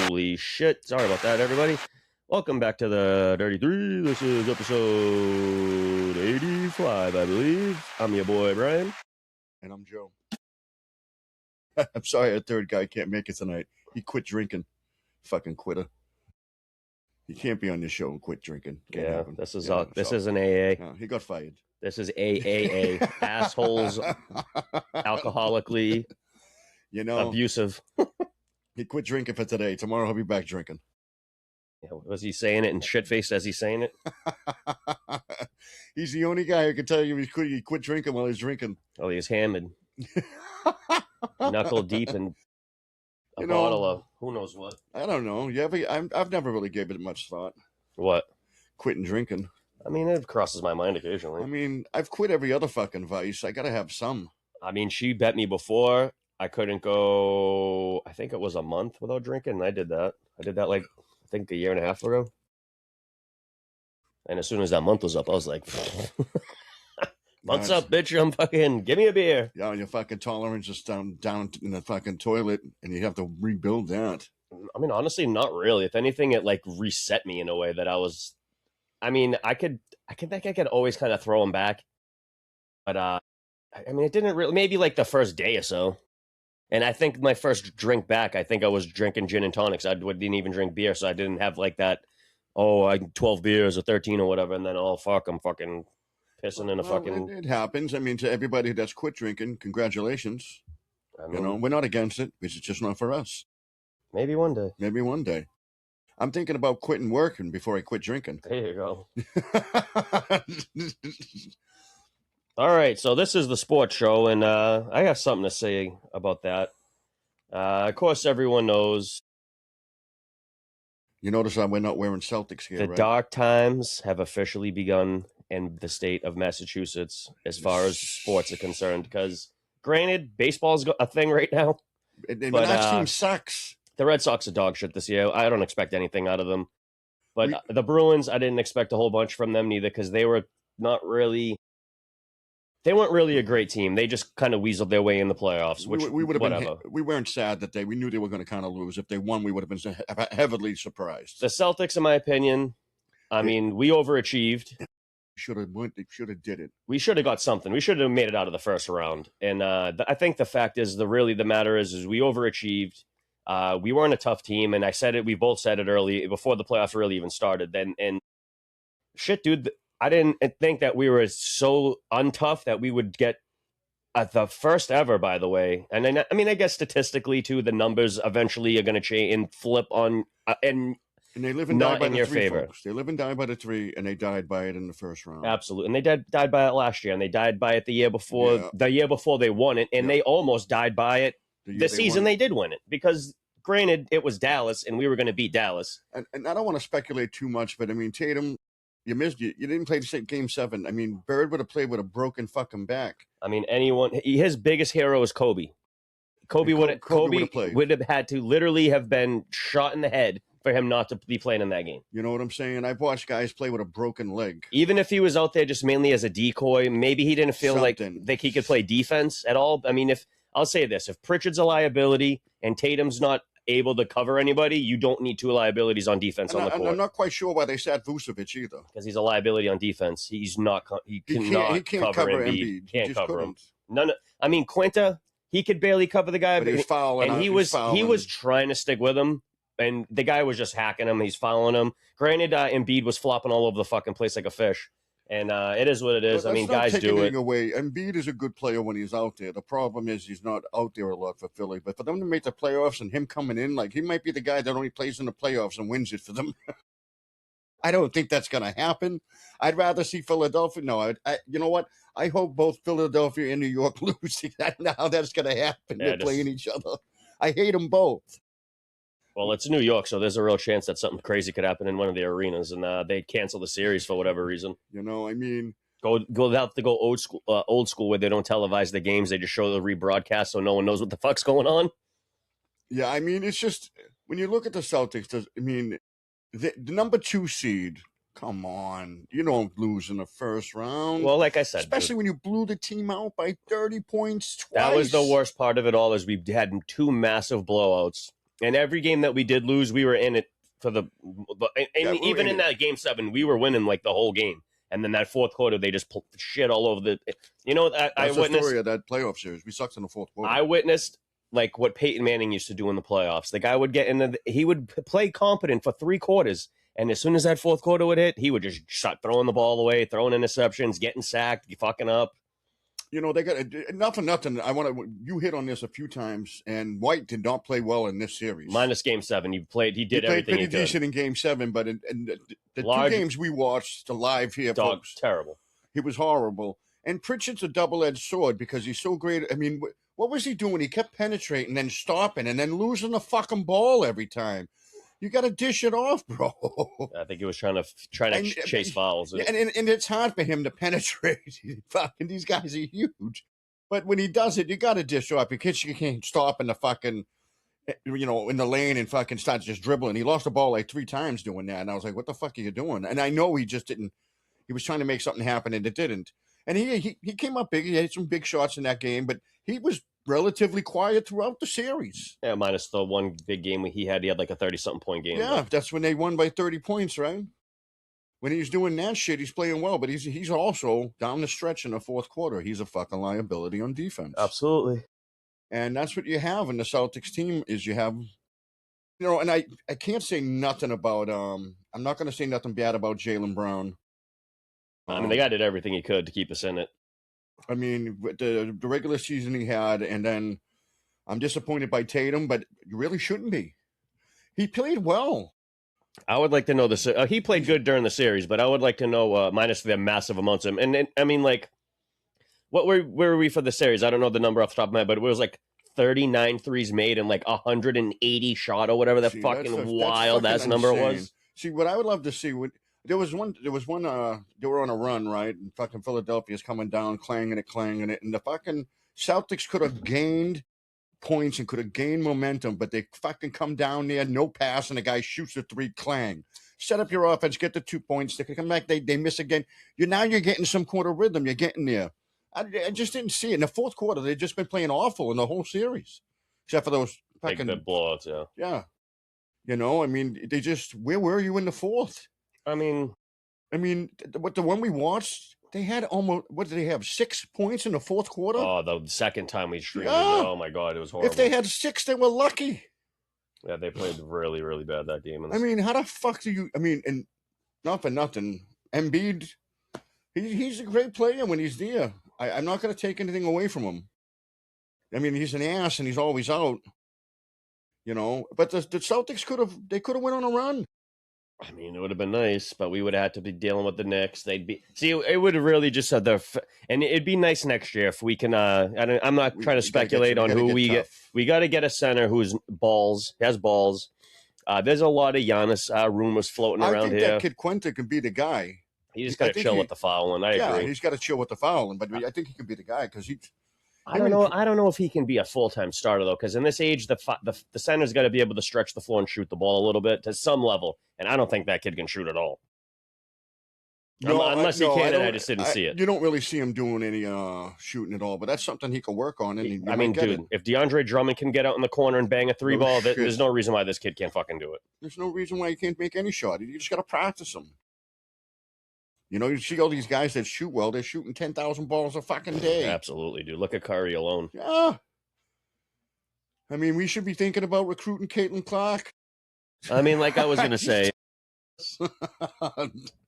Holy shit. Sorry about that, everybody. Welcome back to the Dirty Three. This is episode 85, I believe. I'm your boy, Brian. And I'm Joe. I'm sorry our third guy can't make it tonight. He quit drinking. Fucking quitter. He can't be on this show and quit drinking. Can't happen. This is an AA. No, he got fired. This is AAA. Assholes, alcoholically, abusive. He quit drinking for today. Tomorrow he'll be back drinking. Yeah, was he saying it in shit-faced as he's saying it? He's the only guy who can tell you he quit drinking while he's drinking. Oh, he was hammered. Knuckle deep in a bottle of who knows what. I don't know. I've never really gave it much thought. What? Quitting drinking. I mean, it crosses my mind occasionally. I mean, I've quit every other fucking vice. I gotta have some. I mean, she bet me before I couldn't go, I think it was a month without drinking, and I did that. I did that like, I think a year and a half ago. And as soon as that month was up, I was like, month's up, bitch. I'm fucking, give me a beer. Yeah, your fucking tolerance is down in the fucking toilet, and you have to rebuild that. I mean, honestly, not really. If anything, it like reset me in a way that I was, I mean, I think I could always kind of throw them back. But, I mean, it didn't really, maybe like the first day or so. And I think my first drink back, I think I was drinking gin and tonics. I didn't even drink beer, so I didn't have like that, I 12 beers or 13 or whatever, and then, fuck, I'm fucking pissing in a fucking... It happens. I mean, to everybody that's quit drinking, congratulations. I mean, we're not against it. It's just not for us. Maybe one day. Maybe one day. I'm thinking about quitting working before I quit drinking. There you go. All right, so this is the sports show, and I got something to say about that. Of course, everyone knows. You notice we're not wearing Celtics here, right? The dark times have officially begun in the state of Massachusetts as far as sports are concerned, because, granted, baseball's a thing right now. But that team sucks. The Red Sox are dog shit this year. I don't expect anything out of them. But the Bruins, I didn't expect a whole bunch from them neither, because they were not really... They weren't really a great team. They just kind of weaseled their way in the playoffs, which we would have whatever. We weren't sad that we knew they were going to kind of lose. If they won, we would have been heavily surprised. The Celtics, in my opinion, I mean, we overachieved. Should have did it. We should have got something. We should have made it out of the first round. And I think the fact is, the matter is we overachieved. We weren't a tough team, and I said it. We both said it early before the playoffs really even started. And shit, dude. I didn't think that we were so untough that we would get the first ever, by the way. And then, I mean, I guess statistically, too, the numbers eventually are going to change and flip on and they live and die by in the your three, favor. Folks. They live and die by the three, and they died by it in the first round. Absolutely. And they died by it last year, and they died by it the year before. Yeah. The year before they won it, and they almost died by it this season. They did win it because, granted, it was Dallas, and we were going to beat Dallas. And I don't want to speculate too much, but, I mean, Tatum... You missed you. You didn't play game 7. I mean, Bird would have played with a broken fucking back. I mean, his biggest hero is Kobe. Kobe would have had to literally have been shot in the head for him not to be playing in that game. You know what I'm saying? I've watched guys play with a broken leg. Even if he was out there just mainly as a decoy, maybe he didn't feel like he could play defense at all. I mean, I'll say this, if Pritchard's a liability and Tatum's not able to cover anybody, you don't need two liabilities on defense on the court. I'm not quite sure why they sat Vucevic either. Because he's a liability on defense. He cannot cover Embiid. Can't cover him. I mean, Quinta, he could barely cover the guy, but he's fouling, and he was trying to stick with him, and the guy was just hacking him. He's fouling him. Granted, Embiid was flopping all over the fucking place like a fish. And it is what it is. I mean, guys do it. Away. Embiid is a good player when he's out there. The problem is he's not out there a lot for Philly. But for them to make the playoffs and him coming in, like, he might be the guy that only plays in the playoffs and wins it for them. I don't think that's going to happen. I'd rather see Philadelphia. No, you know what? I hope both Philadelphia and New York lose. I don't know how that's going to happen. They're playing each other. I hate them both. Well, it's New York, so there's a real chance that something crazy could happen in one of the arenas, and they cancel the series for whatever reason. You know, I mean, they'll have to go old school where they don't televise the games; they just show the rebroadcast, so no one knows what the fuck's going on. Yeah, I mean, it's just when you look at the Celtics. I mean, the number 2 seed. Come on, you don't lose in the first round. Well, like I said, especially when you blew the team out by 30 points twice. That was the worst part of it all. Is we had 2 massive blowouts. And every game that we did lose, we were in it for the. Even in that game 7, we were winning like the whole game. And then that fourth quarter, they just pulled shit all over the. You know, I witnessed the story of that playoff series. We sucked in the fourth quarter. I witnessed like what Peyton Manning used to do in the playoffs. The guy would get in he would play competent for 3 quarters, and as soon as that fourth quarter would hit, he would just start throwing the ball away, throwing interceptions, getting sacked, fucking up. You know, they got nothing. You hit on this a few times, and White did not play well in this series. Minus game 7, he did everything he could. Pretty decent in game 7, but in the 2 games we watched live here, folks, terrible. He was horrible. And Pritchard's a double-edged sword because he's so great. I mean, what was he doing? He kept penetrating, then stopping, and then losing the fucking ball every time. You got to dish it off, bro. I think he was trying to chase fouls. And it's hard for him to penetrate. Fucking these guys are huge. But when he does it, you got to dish off because you can't stop in the fucking, in the lane and fucking start just dribbling. He lost the ball like 3 times doing that. And I was like, what the fuck are you doing? And I know he just didn't. He was trying to make something happen and it didn't. And he came up big. He had some big shots in that game, but he was relatively quiet throughout the series. Yeah, minus the one big game he had like a 30-something point game. Yeah, that's when they won by 30 points, right? When he's doing that shit, he's playing well, but he's also down the stretch in the fourth quarter. He's a fucking liability on defense. Absolutely. And that's what you have in the Celtics team is you have, and I can't say nothing about, I'm not going to say nothing bad about Jaylen Brown. I mean, the guy did everything he could to keep us in it. I mean, the regular season he had, and then I'm disappointed by Tatum, but you really shouldn't be. He played well. I would like to know this. He played good during the series, but I would like to know, minus the massive amounts of him. And I mean, like, where were we for the series? I don't know the number off the top of my head, but it was like 39 threes made and like 180 shot or whatever that wild ass number was. See, what I would love to see there was one. They were on a run, right? And fucking Philadelphia's coming down, clanging it, and the fucking Celtics could have gained points and could have gained momentum, but they fucking come down there, no pass, and the guy shoots a 3, clang. Set up your offense, get the 2 points. They come back, they miss again. You're getting some quarter rhythm. You're getting there. I just didn't see it in the fourth quarter. They've just been playing awful in the whole series, except for those fucking the blowouts. Yeah. I mean, where were you in the fourth? I mean, what the one we watched, they had almost, what did they have, 6 points in the fourth quarter? Oh, the second time we streamed. Yeah. Oh my God, it was horrible. If they had 6, they were lucky. Yeah, they played really, really bad that game. I mean, how the fuck do you? I mean, and not for nothing, Embiid, he's a great player when he's there. I'm not going to take anything away from him. I mean, he's an ass and he's always out. But the Celtics could have went on a run. I mean, it would have been nice, but we would have had to be dealing with the Knicks. It would have really just had and it'd be nice next year if we can. I'm not trying to speculate on who we get. We got to get a center who's has balls. There's a lot of Giannis rumors floating around here. I think that kid Quinta can be the guy. He just got to chill with the fouling. I agree. He's got to chill with the fouling, but I think he can be the guy because I don't know if he can be a full-time starter though, because in this age, the center's got to be able to stretch the floor and shoot the ball a little bit to some level, and I don't think that kid can shoot at all. Unless he can, and I just didn't see it. You don't really see him doing any shooting at all, but that's something he can work on. And dude, if DeAndre Drummond can get out in the corner and bang a 3 ball, there's no reason why this kid can't fucking do it. There's no reason why he can't make any shot. You just got to practice him. You see all these guys that shoot well, they're shooting 10,000 balls a fucking day. Absolutely, dude. Look at Curry alone. Yeah. I mean, we should be thinking about recruiting Caitlin Clark. I mean, like I was going to say,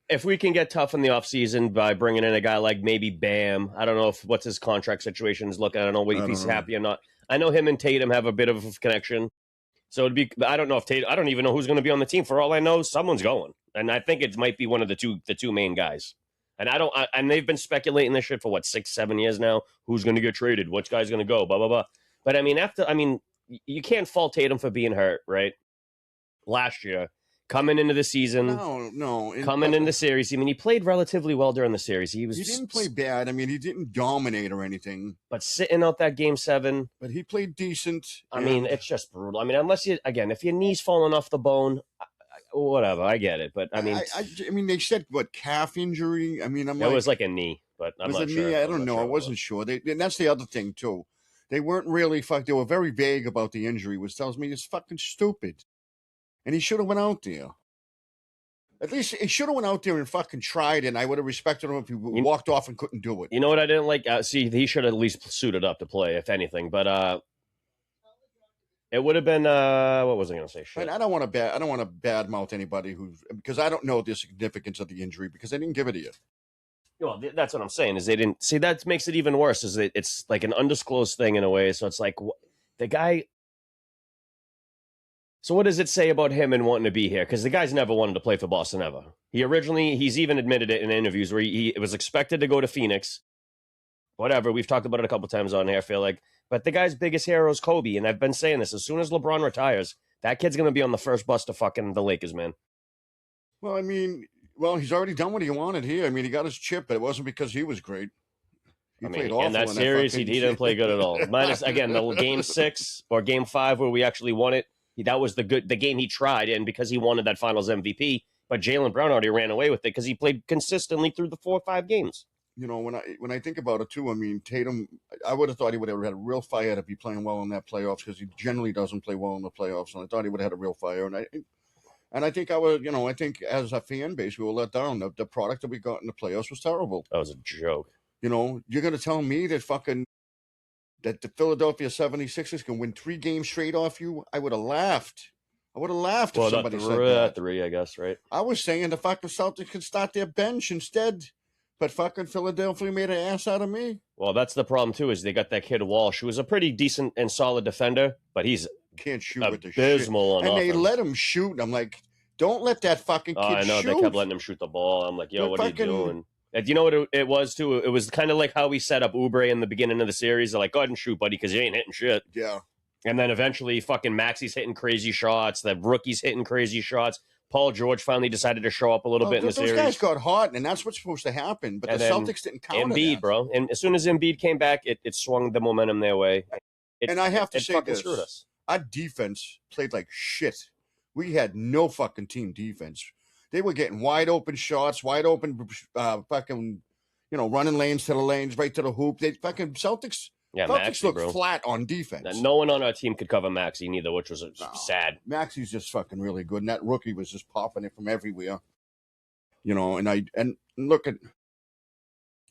if we can get tough in the offseason by bringing in a guy like maybe Bam, I don't know what's his contract situation is looking. I don't know if he's happy or not. I know him and Tatum have a bit of a connection. So I don't know if Tatum, I don't even know who's going to be on the team. For all I know, someone's going. And I think it might be one of the two main guys. And and they've been speculating this shit for 6-7 years now. Who's going to get traded? Which guy's going to go? Blah, blah, blah. But you can't fault Tatum for being hurt, right? Last year, coming into the season. No. Coming in the series. I mean, he played relatively well during the series. He didn't play bad. I mean, he didn't dominate or anything. But sitting out that game 7. But he played decent. I mean, it's just brutal. I mean, unless if your knee's falling off the bone, whatever, I get it. But I mean, they said calf injury. I mean, it was like a knee, but I'm not sure. Knee? I don't know. I wasn't sure. And that's the other thing too. They weren't really they were very vague about the injury, which tells me it's fucking stupid. And he should have went out there. At least he should have went out there and fucking tried, and I would have respected him if he walked off and couldn't do it. You know what I didn't like? See, he should have at least suited up to play, if anything. But it would have been what was I going to say? Shit. I don't want to badmouth anybody because I don't know the significance of the injury because they didn't give it to you. Well, that's what I'm saying is they didn't see. That makes it even worse. Is it's like an undisclosed thing in a way. So it's like the guy. So what does it say about him and wanting to be here? Because the guy's never wanted to play for Boston ever. He's even admitted it in interviews where he was expected to go to Phoenix. Whatever, we've talked about it a couple times on here, I feel like. But the guy's biggest hero is Kobe, and I've been saying this. As soon as LeBron retires, that kid's going to be on the first bus to fucking the Lakers, man. Well, I mean, he's already done what he wanted here. I mean, he got his chip, but it wasn't because he was great. He played awful in that series. He didn't play good at all. Minus, again, the Game 6 or Game 5 where we actually won it. That was the game he tried, and because he wanted that Finals MVP. But Jaylen Brown already ran away with it because he played consistently through the 4 or 5 games. You know, when I think about it too, I mean, Tatum, I would have thought he would have had a real fire to be playing well in that playoffs because he generally doesn't play well in the playoffs, and I thought he would have had a real fire. And I think I think as a fan base, we were let down. The product that we got in the playoffs was terrible. That was a joke. You know, you're going to tell me that the Philadelphia 76ers can win 3 games straight off you? I would have laughed. If somebody said that. 3, I guess, right? I was saying the fucking Celtics could start their bench instead. But fucking Philadelphia made an ass out of me. Well, that's the problem, too, is they got that kid Walsh, who was a pretty decent and solid defender, but he's can't shoot with the shit. Abysmal on offense. And they let him shoot. I'm like, don't let that fucking kid shoot. I know, they kept letting him shoot the ball. I'm like, yo, what are you doing? And you know what it was, too? It was kind of like how we set up Oubre in the beginning of the series. They're like, go ahead and shoot, buddy, because you ain't hitting shit. Yeah. And then eventually fucking Maxi's hitting crazy shots. The rookie's hitting crazy shots. Paul George finally decided to show up a little bit in the series. Those guys got hot, and that's what's supposed to happen. But the Celtics didn't counter Embiid, that. bro. And as soon as Embiid came back, it swung the momentum their way. And I have to say fucking this. Screwed us. Our defense played like shit. We had no fucking team defense. They were getting wide open shots, wide open fucking, running lanes to the lanes, right to the hoop. They fucking Celtics looked flat on defense. No one on our team could cover Maxey neither, which was sad. Maxey's just fucking really good, and that rookie was just popping it from everywhere. And look at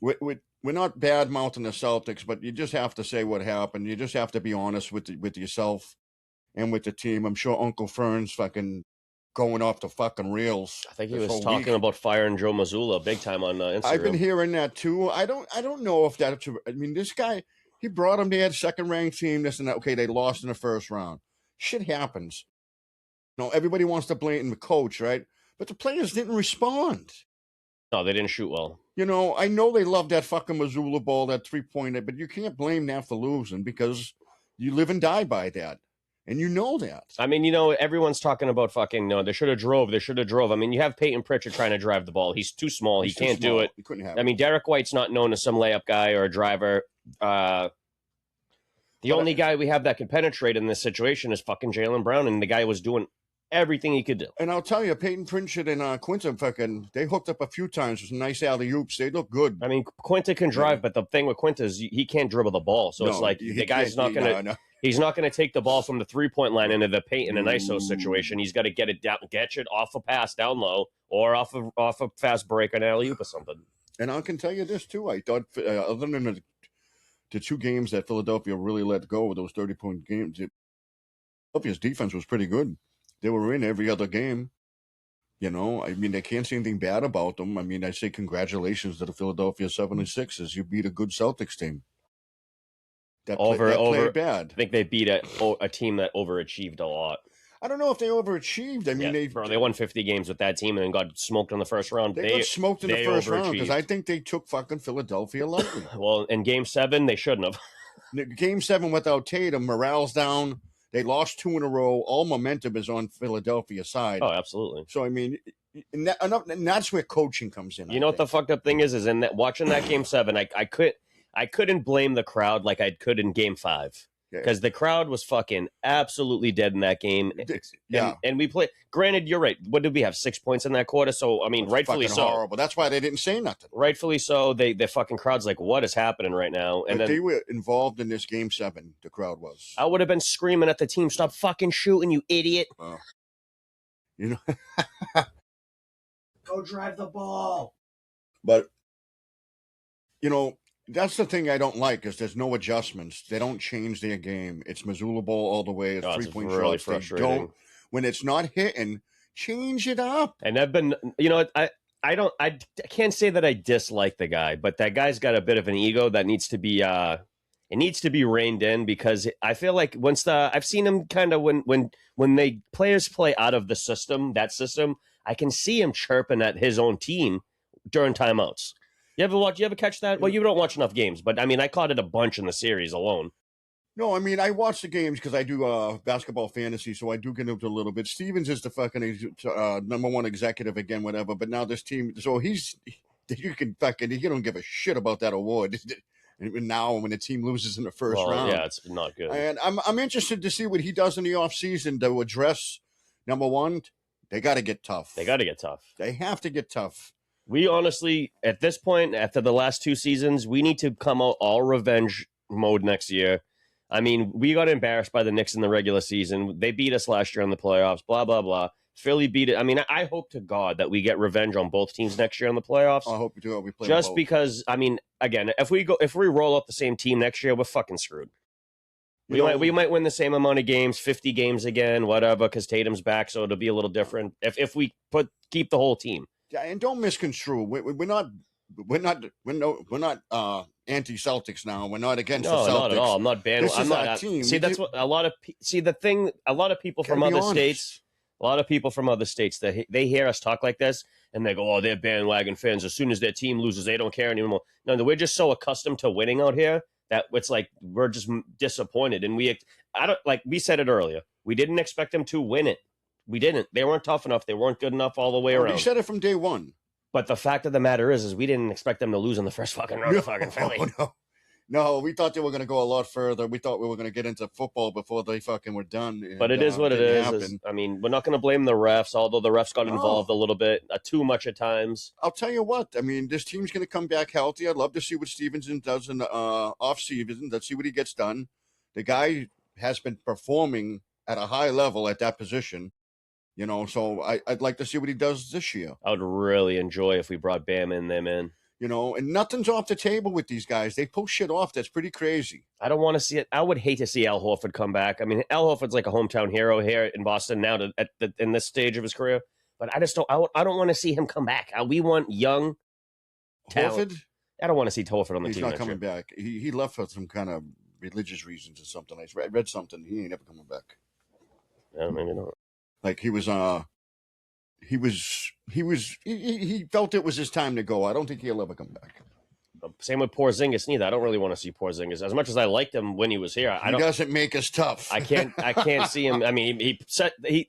we're not bad mouthing the Celtics, but you just have to say what happened. You just have to be honest with yourself and with the team. I'm sure Uncle Fern's fucking going off the fucking rails. I think he was talking about firing Joe Mazzulla big time on Instagram. I've been hearing that too. I don't know if that's. I mean, this guy. He brought them. They had second-ranked team, this and that. Okay, they lost in the first round. Shit happens. Everybody wants to blame the coach, right? But the players didn't respond. No, they didn't shoot well. I know they love that fucking Mazzulla ball, that three-pointer, but you can't blame that for losing because you live and die by that. And you know that. I mean, everyone's talking about fucking, they should have drove. I mean, you have Peyton Pritchard trying to drive the ball. He's too small. He can't do it. He couldn't have it. I mean, Derek White's not known as some layup guy or a driver. The only guy we have that can penetrate in this situation is fucking Jaylen Brown, and the guy was doing everything he could do. And I'll tell you, Peyton Pritchard and Quinton they hooked up a few times with some nice alley-oops. They look good. I mean, Quinton can drive, but the thing with Quinton is he can't dribble the ball. So it's like the guy's not going to he's not going to take the ball from the three-point line into the paint in an ISO situation. He's got to get it down, get it off a pass down low or off a fast break or an alley-oop or something. And I can tell you this, too. I thought, other than the 2 games that Philadelphia really let go, those 30-point games, Philadelphia's defense was pretty good. They were in every other game. I mean, they can't say anything bad about them. I mean, I say congratulations to the Philadelphia 76ers. You beat a good Celtics team. That played bad. I think they beat a team that overachieved a lot. I don't know if they overachieved. I mean, they won 50 games with that team and then got smoked in the first round. They got smoked in the first round because I think they took fucking Philadelphia lightly. Well, in Game 7, they shouldn't have. Game 7 without Tatum, morale's down. They lost 2 in a row. All momentum is on Philadelphia's side. Oh, absolutely. So, I mean, and that's where coaching comes in. You know what the fucked up thing is in that watching that Game 7, I couldn't blame the crowd like I could in Game 5. because the crowd was fucking absolutely dead in that game. Yeah. And we played. Granted, you're right. What did we have? 6 points in that quarter. So I mean, It's rightfully fucking so. horrible. That's why they didn't say nothing. Rightfully so. The fucking crowd's like, what is happening right now? And but then they were involved in this game 7. The crowd was. I would have been screaming at the team, "Stop fucking shooting, you idiot!" You know. Go drive the ball. But you know, that's the thing I don't like is there's no adjustments. They don't change their game. It's Missoula ball all the way. It's 3-point really shots. frustrating. They don't, when it's not hitting, change it up. And I've been, I can't say that I dislike the guy, but that guy's got a bit of an ego that needs to be reined in, because I feel like I've seen him kind of when players play out of the system, I can see him chirping at his own team during timeouts. You ever catch that? Well, you don't watch enough games, but I mean, I caught it a bunch in the series alone. No, I mean, I watch the games because I do basketball fantasy, so I do get into a little bit. Stevens is the fucking number one executive again, whatever. But now this team, so you don't give a shit about that award. Now when the team loses in the first round. Yeah, it's not good. And I'm interested to see what he does in the offseason to address, number one, they got to get tough. They got to get tough. They have to get tough. We honestly, at this point, after the last 2 seasons, we need to come out all revenge mode next year. I mean, we got embarrassed by the Knicks in the regular season. They beat us last year in the playoffs, blah, blah, blah. Philly beat it. I mean, I hope to God that we get revenge on both teams next year in the playoffs. I hope we do. We play just because, I mean, again, if we roll up the same team next year, we're fucking screwed. We might win the same amount of games, 50 games again, whatever, because Tatum's back, so it'll be a little different if we keep the whole team. Yeah, and don't misconstrue. We're not anti-Celtics now. We're not against the Celtics. No, not at all. I'm not banning. I'm not our team. See, that's what a lot of the thing. A lot of people from other states. A lot of people from other states, they hear us talk like this and they go, "Oh, they're bandwagon fans. As soon as their team loses, they don't care anymore." No, we're just so accustomed to winning out here that it's like we're just disappointed. And we said it earlier. We didn't expect them to win it. We didn't. They weren't tough enough. They weren't good enough all the way around. You said it from day one. But the fact of the matter is we didn't expect them to lose in the first fucking round of fucking Philly. No, we thought they were going to go a lot further. We thought we were going to get into football before they fucking were done. But it is what it is. I mean, we're not going to blame the refs, although the refs got involved a little bit, too much at times. I'll tell you what. I mean, this team's going to come back healthy. I'd love to see what Stevenson does in the off-season. Let's see what he gets done. The guy has been performing at a high level at that position. You know, so I'd like to see what he does this year. I would really enjoy if we brought Bam in them in. You know, and nothing's off the table with these guys. They pull shit off. That's pretty crazy. I don't want to see it. I would hate to see Al Horford come back. I mean, Al Horford's like a hometown hero here in Boston now in this stage of his career. But I just don't. I don't want to see him come back. We want young talent. Horford? I don't want to see Horford on the team. He's not coming back. He left for some kind of religious reasons or something. I read something. He ain't ever coming back. Yeah, maybe not. Like he felt it was his time to go. I don't think he'll ever come back. Same with Porzingis neither. I don't really want to see Porzingis as much as I liked him when he was here. He doesn't make us tough. I can't see him. I mean, he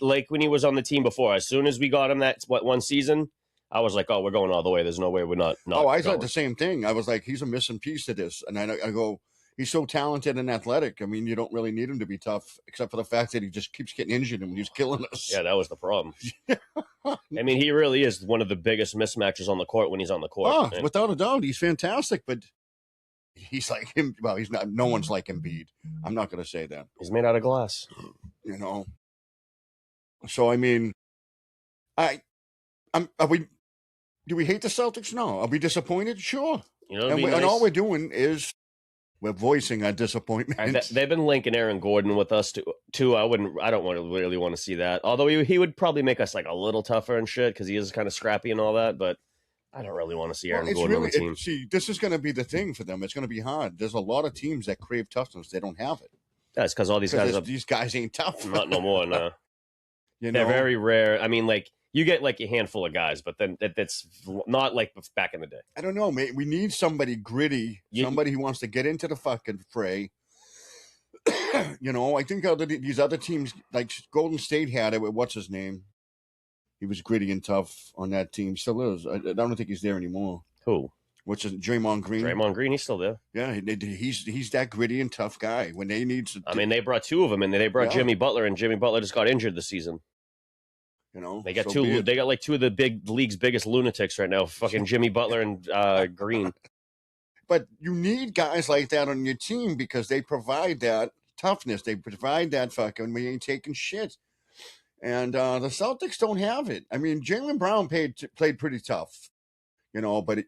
like when he was on the team before. As soon as we got him that one season, I was like, "Oh, we're going all the way. There's no way we're not." I thought the same thing. I was like, "He's a missing piece to this," and I go. He's so talented and athletic. I mean, you don't really need him to be tough, except for the fact that he just keeps getting injured and he's killing us. Yeah, that was the problem. I mean, he really is one of the biggest mismatches on the court when he's on the court. Oh, without a doubt, he's fantastic. But he's like him. Well, he's not. No one's like Embiid. I'm not going to say that. He's made out of glass. You know. So I mean, do we hate the Celtics? No. Are we disappointed? Sure. You know, and all we're doing is. We're voicing our disappointment. They've been linking Aaron Gordon with us too. I don't really want to see that. Although he would probably make us like a little tougher and shit because he is kind of scrappy and all that. But I don't really want to see Aaron Gordon on the team. See, this is going to be the thing for them. It's going to be hard. There's a lot of teams that crave toughness. They don't have it. That's because all these guys ain't tough. Not no more. No. You know? They're very rare. I mean, like. You get like a handful of guys, but then that's not like back in the day. I don't know, mate. We need somebody gritty, somebody who wants to get into the fucking fray. You know, I think these other teams, like Golden State had it with what's his name? He was gritty and tough on that team. Still is. I don't think he's there anymore. Who? What's his Draymond Green? Draymond Green, he's still there. Yeah, he's that gritty and tough guy. When they need to, I mean, they brought two of them, and they brought Jimmy Butler, and Jimmy Butler just got injured this season. They got They got like two of the league's biggest lunatics right now. Fucking Jimmy Butler and Green. But you need guys like that on your team because they provide that toughness. They provide that fucking we ain't taking shit. And the Celtics don't have it. I mean, Jaylen Brown played pretty tough, but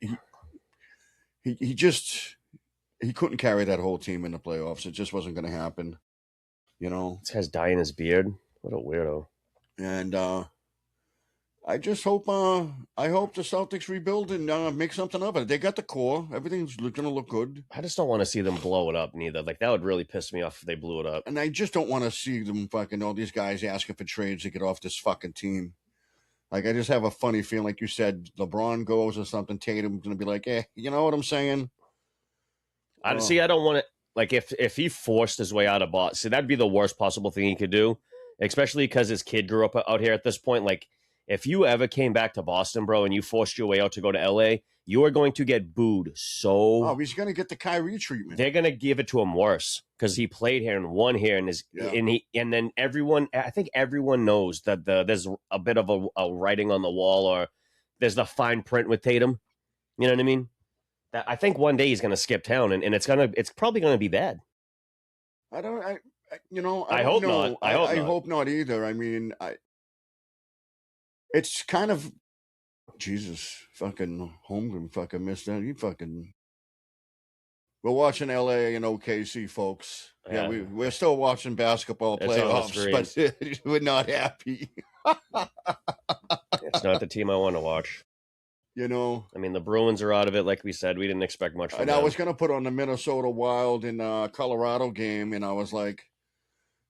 he just couldn't carry that whole team in the playoffs. It just wasn't going to happen, This guy's dyeing his beard. What a weirdo. And I just hope I hope the Celtics rebuild and make something of it. They got the core. Everything's going to look good. I just don't want to see them blow it up neither. Like, that would really piss me off if they blew it up. And I just don't want to see them fucking all these guys asking for trades to get off this fucking team. Like, I just have a funny feeling, like you said, LeBron goes or something, Tatum's going to be like, you know what I'm saying? I don't want to, like, if he forced his way out of Boston, see, that'd be the worst possible thing he could do, especially because his kid grew up out here at this point. Like, if you ever came back to Boston, bro, and you forced your way out to go to LA, you are going to get booed so... Oh, he's going to get the Kyrie treatment. They're going to give it to him worse because he played here and won here, and then everyone... I think everyone knows that there's a bit of a writing on the wall, or there's the fine print with Tatum. You know what I mean? That I think one day he's going to skip town, and it's probably going to be bad. I hope not. I hope not either. I mean, it's kind of Jesus fucking Holmgren fucking missed that. We're watching LA and OKC, folks. Yeah, we're still watching basketball playoffs, but we're not happy. It's not the team I want to watch. I mean, the Bruins are out of it, like we said. We didn't expect much from them. I was going to put on the Minnesota Wild in Colorado game, and I was like,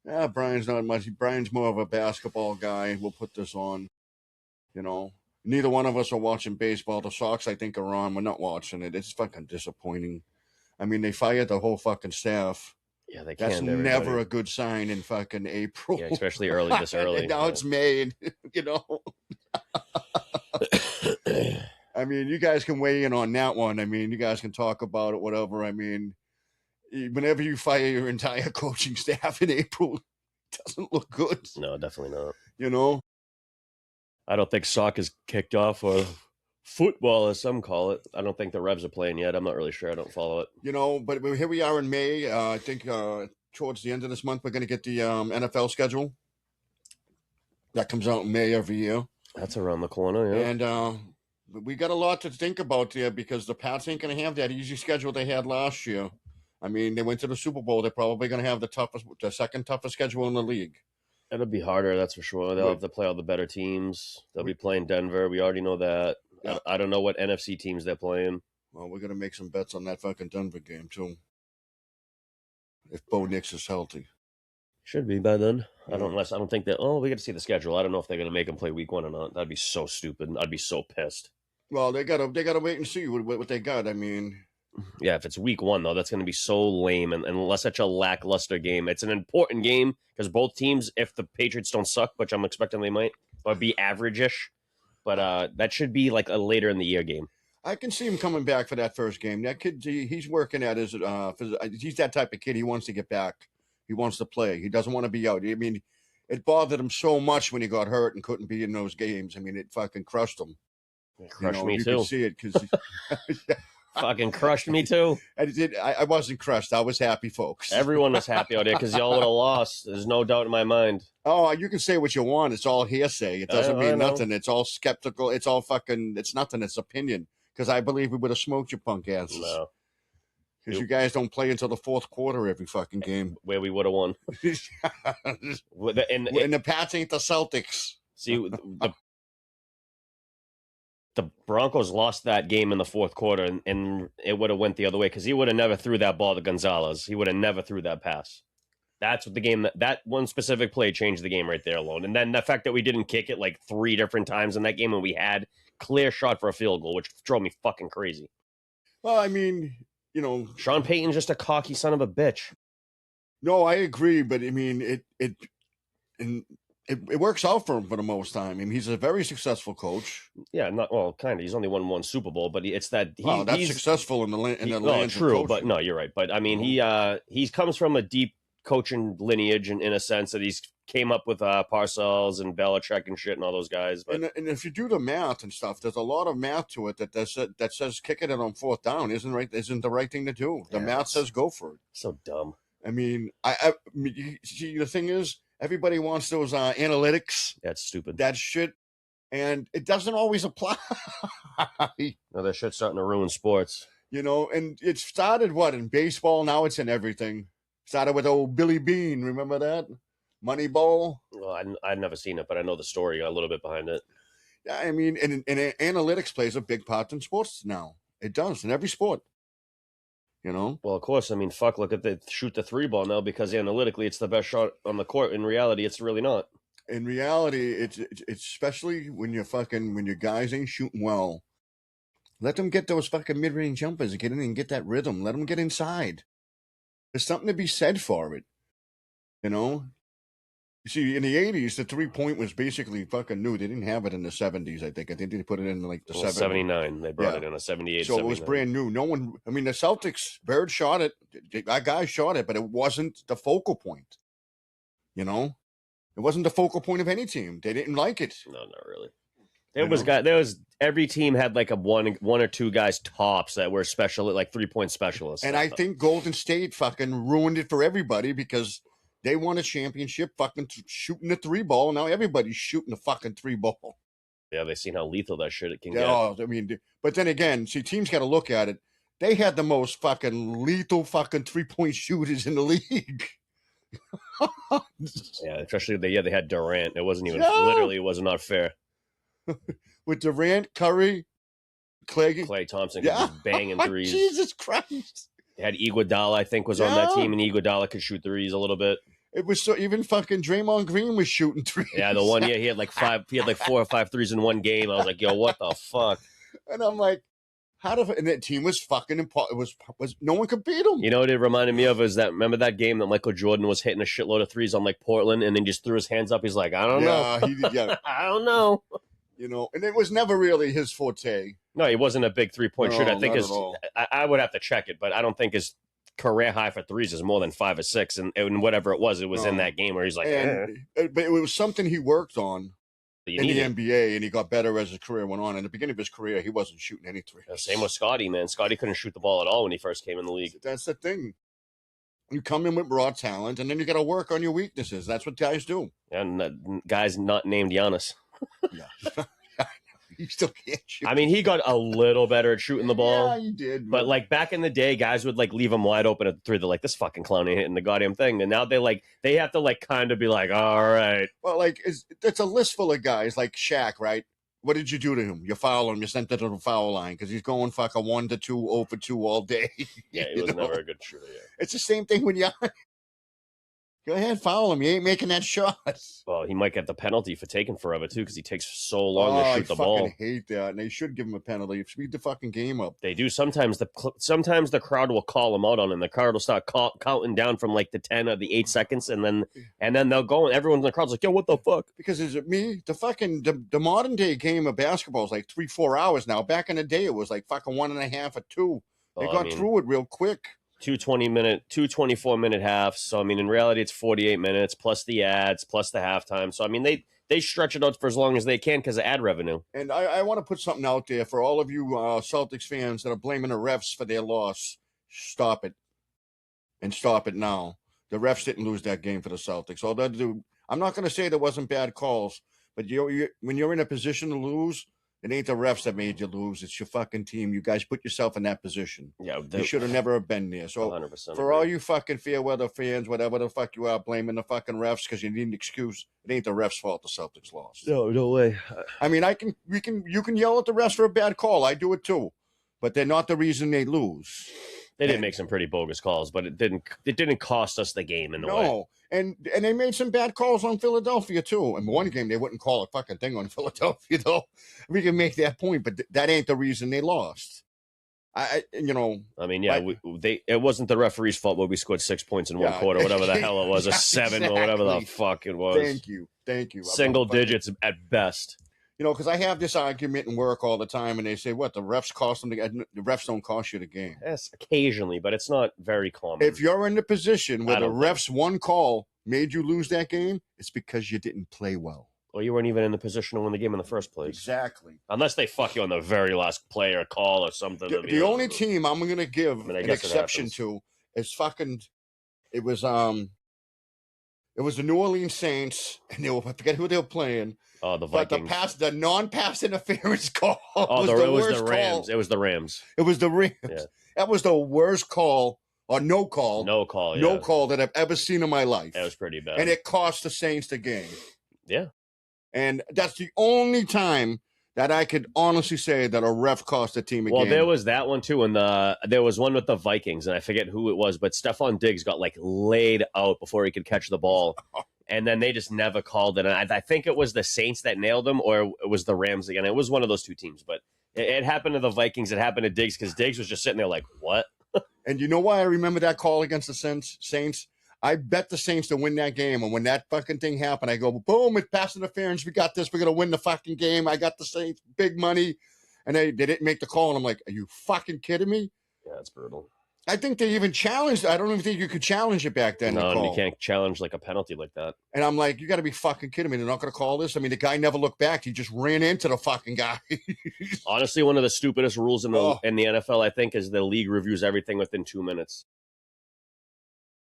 Brian's not much. Brian's more of a basketball guy. We'll put this on. Neither one of us are watching baseball. The Sox, I think, are on. We're not watching it. It's fucking disappointing. I mean, they fired the whole fucking staff. Yeah, they can't. That's never a good sign in fucking April. Yeah, especially this early. Now it's May, I mean, you guys can weigh in on that one. I mean, you guys can talk about it, whatever. I mean, whenever you fire your entire coaching staff in April, it doesn't look good. No, definitely not. I don't think soccer's kicked off, or football, as some call it. I don't think the Revs are playing yet. I'm not really sure. I don't follow it. But here we are in May. I think towards the end of this month, we're going to get the NFL schedule. That comes out in May every year. That's around the corner, yeah. And we got a lot to think about there because the Pats ain't going to have that easy schedule they had last year. I mean, they went to the Super Bowl. They're probably going to have the second toughest schedule in the league. It'll be harder, that's for sure. They'll have to play all the better teams. They'll be playing Denver. We already know that. Yeah. I don't know what NFC teams they're playing. Well, we're going to make some bets on that fucking Denver game, too. If Bo Nix is healthy. Should be by then. Yeah. I don't think that... Oh, we got to see the schedule. I don't know if they're going to make him play week 1 or not. That'd be so stupid. I'd be so pissed. Well, they gotta wait and see what they got. I mean... Yeah, if it's week 1, though, that's going to be so lame, and unless such a lackluster game. It's an important game because both teams, if the Patriots don't suck, which I'm expecting they might, or be average-ish, but that should be like a later in the year game. I can see him coming back for that first game. That kid, he's working at his. He's that type of kid. He wants to get back. He wants to play. He doesn't want to be out. I mean, it bothered him so much when he got hurt and couldn't be in those games. I mean, it fucking crushed him. It crushed me you too. You can see it because. Fucking crushed me too. I wasn't crushed. I was happy, folks. Everyone was happy out there because y'all would have lost. There's no doubt in my mind. Oh, you can say what you want. It's all hearsay. It doesn't mean nothing. It's all skeptical. It's all fucking. It's nothing. It's opinion. Because I believe we would have smoked your punk asses. No. Because you guys don't play until the fourth quarter every fucking game. Where we would have won. And the Pats ain't the Celtics. See, the Broncos lost that game in the fourth quarter, and it would have went the other way because he would have never threw that ball to Gonzalez. He would have never threw that pass. That's what the game, that one specific play changed the game right there alone. And then the fact that we didn't kick it like 3 different times in that game and we had clear shot for a field goal, which drove me fucking crazy. Well, I mean, Sean Payton's just a cocky son of a bitch. No, I agree, but I mean, it works out for him for the most time. I mean, he's a very successful coach. Yeah, not well, kind of. He's only won one Super Bowl, but it's that Wow, that's he's successful in the no, lands of true, coaching. but no, you're right. But I mean, he comes from a deep coaching lineage, in a sense that he's came up with Parcells and Belichick and shit and all those guys. But And if you do the math and stuff, there's a lot of math to it that says kicking it on fourth down isn't the right thing to do. The math says go for it. So dumb. I mean, you see, the thing is, everybody wants those analytics. That's stupid. That shit, and it doesn't always apply. No, that shit's starting to ruin sports. And it started in baseball. Now it's in everything. Started with old Billy Bean. Remember that? Moneyball. Well, I've never seen it, but I know the story a little bit behind it. Yeah, I mean, and analytics plays a big part in sports now. It does in every sport. Well, of course. I mean, fuck. Look at the shoot the three ball now because analytically it's the best shot on the court. In reality, it's really not. In reality, it's especially when your guys ain't shooting well. Let them get those fucking mid-range jumpers and get in and get that rhythm. Let them get inside. There's something to be said for it. You see, in the 80s, the three-point was basically fucking new. They didn't have it in the 70s, I think. I think they put it in like the 70s. 79. They brought it in a 78, So 79. It was brand new. No one, I mean, the Celtics, Bird shot it. That guy shot it, but it wasn't the focal point. It wasn't the focal point of any team. They didn't like it. No, not really. There was every team had like a one or two guys tops that were special, like 3-point specialists. And I think Golden State fucking ruined it for everybody because they won a championship fucking shooting the three ball. Now everybody's shooting the fucking three ball. Yeah, they've seen how lethal that shit it can get. I mean, but then again, see, teams got to look at it. They had the most fucking lethal fucking 3-point shooters in the league. Yeah, especially they had Durant. It wasn't even literally. It was not fair. With Durant, Curry, Klay Thompson, just banging threes. Jesus Christ! They had Iguodala, I think, was on that team, and Iguodala could shoot threes a little bit. It was so even fucking Draymond Green was shooting threes. Yeah, the one he had like 4 or 5 threes in one game. I was like, yo, what the fuck? And I'm like, and that team was fucking it was no one could beat them. You know what it reminded me of is that remember that game that Michael Jordan was hitting a shitload of threes on like Portland and then just threw his hands up. He's like, I don't know. I don't know. And it was never really his forte. No, he wasn't a big 3-point shooter. I think I would have to check it, but I don't think his career high for threes is more than 5 or 6, and whatever it was in that game where he's like, but it was something he worked on in the NBA, and he got better as his career went on. In the beginning of his career, he wasn't shooting any threes. Same with Scotty, man. Scotty couldn't shoot the ball at all when he first came in the league. That's the thing. You come in with raw talent, and then you got to work on your weaknesses. That's what guys do. And guys not named Giannis. Yeah. You still can't shoot. I mean, he got a little better at shooting the ball. Yeah, he did. But like back in the day, guys would like leave him wide open at the 3. They're like, this fucking clown ain't hitting the goddamn thing. And now they have to like kind of be like, all right. Well, like it's a list full of guys like Shaq, right? What did you do to him? You foul him. You sent him to the foul line because he's going fucking 1 to 2, 0 for 2 all day. Yeah, he was never a good shooter. Yeah. It's the same thing when you go ahead, foul him. You ain't making that shot. Well, he might get the penalty for taking forever too because he takes so long to shoot the ball. I fucking hate that, and they should give him a penalty. Speed the fucking game up. They do sometimes. The crowd will call him out on it. And the crowd will start counting down from like the 10 or the 8 seconds, and then they'll go, and everyone in the crowd's like, "Yo, what the fuck?" Because is it me? The modern day game of basketball is like 3-4 hours now. Back in the day, it was like fucking 1.5 or 2. They got through it real quick. 2 24-minute halves. So, I mean, in reality, it's 48 minutes, plus the ads, plus the halftime. So, I mean, they stretch it out for as long as they can because of ad revenue. And I want to put something out there for all of you Celtics fans that are blaming the refs for their loss. Stop it. And stop it now. The refs didn't lose that game for the Celtics. All they do, I'm not going to say there wasn't bad calls, but when you're in a position to lose, it ain't the refs that made you lose. It's your fucking team. You guys put yourself in that position. Yeah, you should have never been there. So 100% for all you fucking fair weather fans, whatever the fuck you are, blaming the fucking refs because you need an excuse, it ain't the refs' fault the Celtics lost. No way. I mean, you can yell at the refs for a bad call. I do it too, but they're not the reason they lose. They did make some pretty bogus calls, but it didn't cost us the game in a way. No, and they made some bad calls on Philadelphia too. In one game, they wouldn't call a fucking thing on Philadelphia though. We can make that point, but that ain't the reason they lost. I mean, yeah, it wasn't the referee's fault, but we scored 6 points in one quarter, whatever the hell it was, a 7 or whatever the fuck it was. Thank you. Single digits at best. Because I have this argument in work all the time, and they say, "What the refs cost them? The refs don't cost you the game." Yes, occasionally, but it's not very common. If you're in the position where the refs one call made you lose that game, it's because you didn't play well. Or you weren't even in the position to win the game in the first place. Exactly. Unless they fuck you on the very last play or call or something. The only team I'm going to give an exception to is fucking. It was the New Orleans Saints, and I forget who they were playing. Oh, the Vikings. But the non-pass interference call was the Rams. It was the Rams. It was the Rams. Yeah. That was the worst call. Or no call. No call, yeah. No call that I've ever seen in my life. That was pretty bad. And it cost the Saints the game. Yeah. And that's the only time that I could honestly say that a ref cost a team a game. Well, there was that one too, and there was one with the Vikings, and I forget who it was, but Stephon Diggs got laid out before he could catch the ball. And then they just never called it. And I think it was the Saints that nailed him, or it was the Rams again. It was one of those two teams. But it happened to the Vikings. It happened to Diggs because Diggs was just sitting there like, what? And you know why I remember that call against the Saints? I bet the Saints to win that game. And when that fucking thing happened, I go, boom, it's pass interference. We got this. We're going to win the fucking game. I got the Saints big money. And they didn't make the call. And I'm like, are you fucking kidding me? Yeah, it's brutal. I think they even challenged. I don't even think you could challenge it back then. No, you can't challenge a penalty like that. And I'm like, you got to be fucking kidding me. They're not going to call this. I mean, the guy never looked back. He just ran into the fucking guy. Honestly, one of the stupidest rules in the NFL, I think, is the league reviews everything within 2 minutes.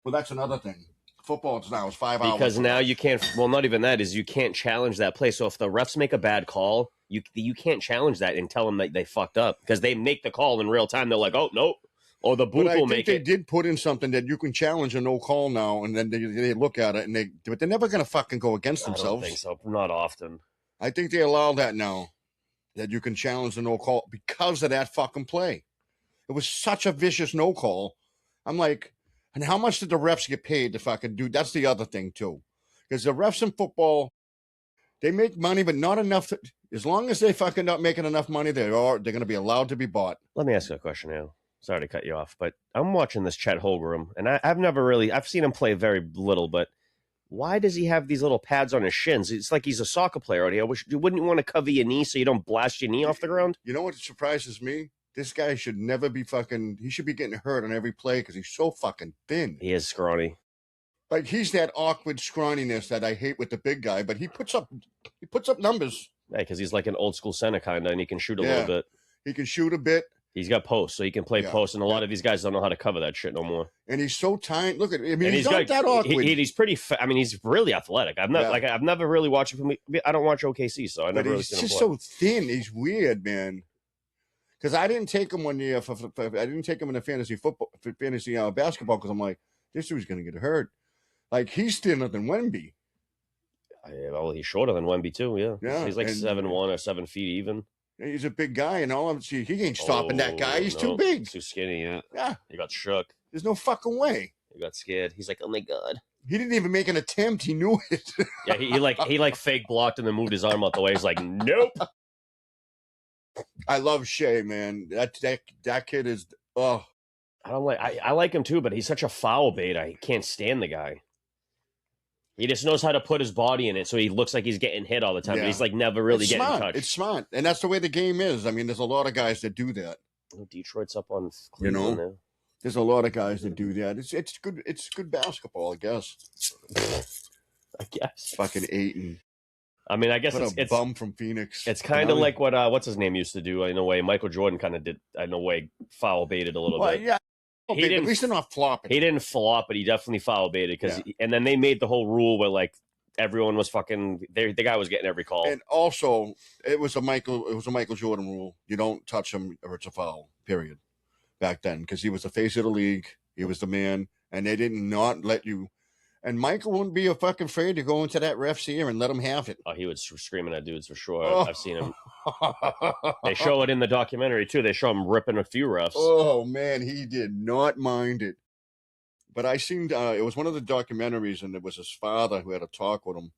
Well, that's another thing. Football now is 5 hours. Because now you can't. Well, not even that is you can't challenge that play. So if the refs make a bad call, you can't challenge that and tell them that they fucked up because they make the call in real time. They're like, oh nope. Or the booth will make it. They did put in something that you can challenge a no call now, and then they look at it, but they're never going to fucking go against themselves. I don't think so. Not often. I think they allow that now, that you can challenge the no call because of that fucking play. It was such a vicious no call. I'm like, and how much did the refs get paid to fucking do? That's the other thing too, because the refs in football, they make money, but not enough. As long as they fucking not making enough money, they're going to be allowed to be bought. Let me ask you a question now. Sorry to cut you off, but I'm watching this Chet Holmgren, and I've seen him play very little, but why does he have these little pads on his shins? It's like he's a soccer player already. You wouldn't want to cover your knee so you don't blast your knee off the ground? You know what surprises me? This guy should never be he should be getting hurt on every play because he's so fucking thin. He is scrawny. Like, he's that awkward scrawniness that I hate with the big guy, but he puts up numbers. Yeah, because he's like an old school center kind of, and he can shoot a little bit. He can shoot a bit. He's got posts, so he can play posts, and a lot of these guys don't know how to cover that shit no more. And he's so tiny. Look at him. I mean, he's not that awkward. He's pretty. I mean, he's really athletic. I've never really watched him. I don't watch OKC, so I never really seen him play. He's just so thin. He's weird, man. Because I didn't take him one year. I didn't take him in the fantasy basketball because I'm like, this dude's gonna get hurt. Like, he's thinner than Wemby. Well, he's shorter than Wemby too. Yeah. He's like 7'1" or 7 feet even. He's a big guy, and all I'm seeing, he ain't stopping that guy. He's too big. Too skinny, yeah. Yeah. He got shook. There's no fucking way. He got scared. He's like, oh my God. He didn't even make an attempt. He knew it. Yeah, he fake blocked and then moved his arm out the way. He's like, nope. I love Shea, man. That kid is I like him too, but he's such a foul bait. I can't stand the guy. He just knows how to put his body in it, so he looks like he's getting hit all the time. Yeah. But he's like never really getting touched. It's smart, and that's the way the game is. I mean, there's a lot of guys that do that. Detroit's up on Cleveland now. There's a lot of guys that do that. It's good. It's good basketball, I guess. I guess. Fucking Ayton. I mean, I guess it's bum from Phoenix. It's kind of like what's his name used to do in a way. Michael Jordan kind of did in a way foul baited a little bit. Yeah. At least they're not flopping. He didn't flop, but he definitely foul baited and then they made the whole rule where like everyone was fucking. The guy was getting every call. And also, it was a Michael Jordan rule. You don't touch him or it's a foul. Period. Back then, because he was the face of the league, he was the man, and they did not let you. And Michael wouldn't be fucking afraid to go into that ref's ear and let him have it. Oh, he was screaming at dudes for sure. I've seen him. They show it in the documentary, too. They show him ripping a few refs. Oh, man, he did not mind it. But I seen, it was one of the documentaries, and it was his father who had a talk with him.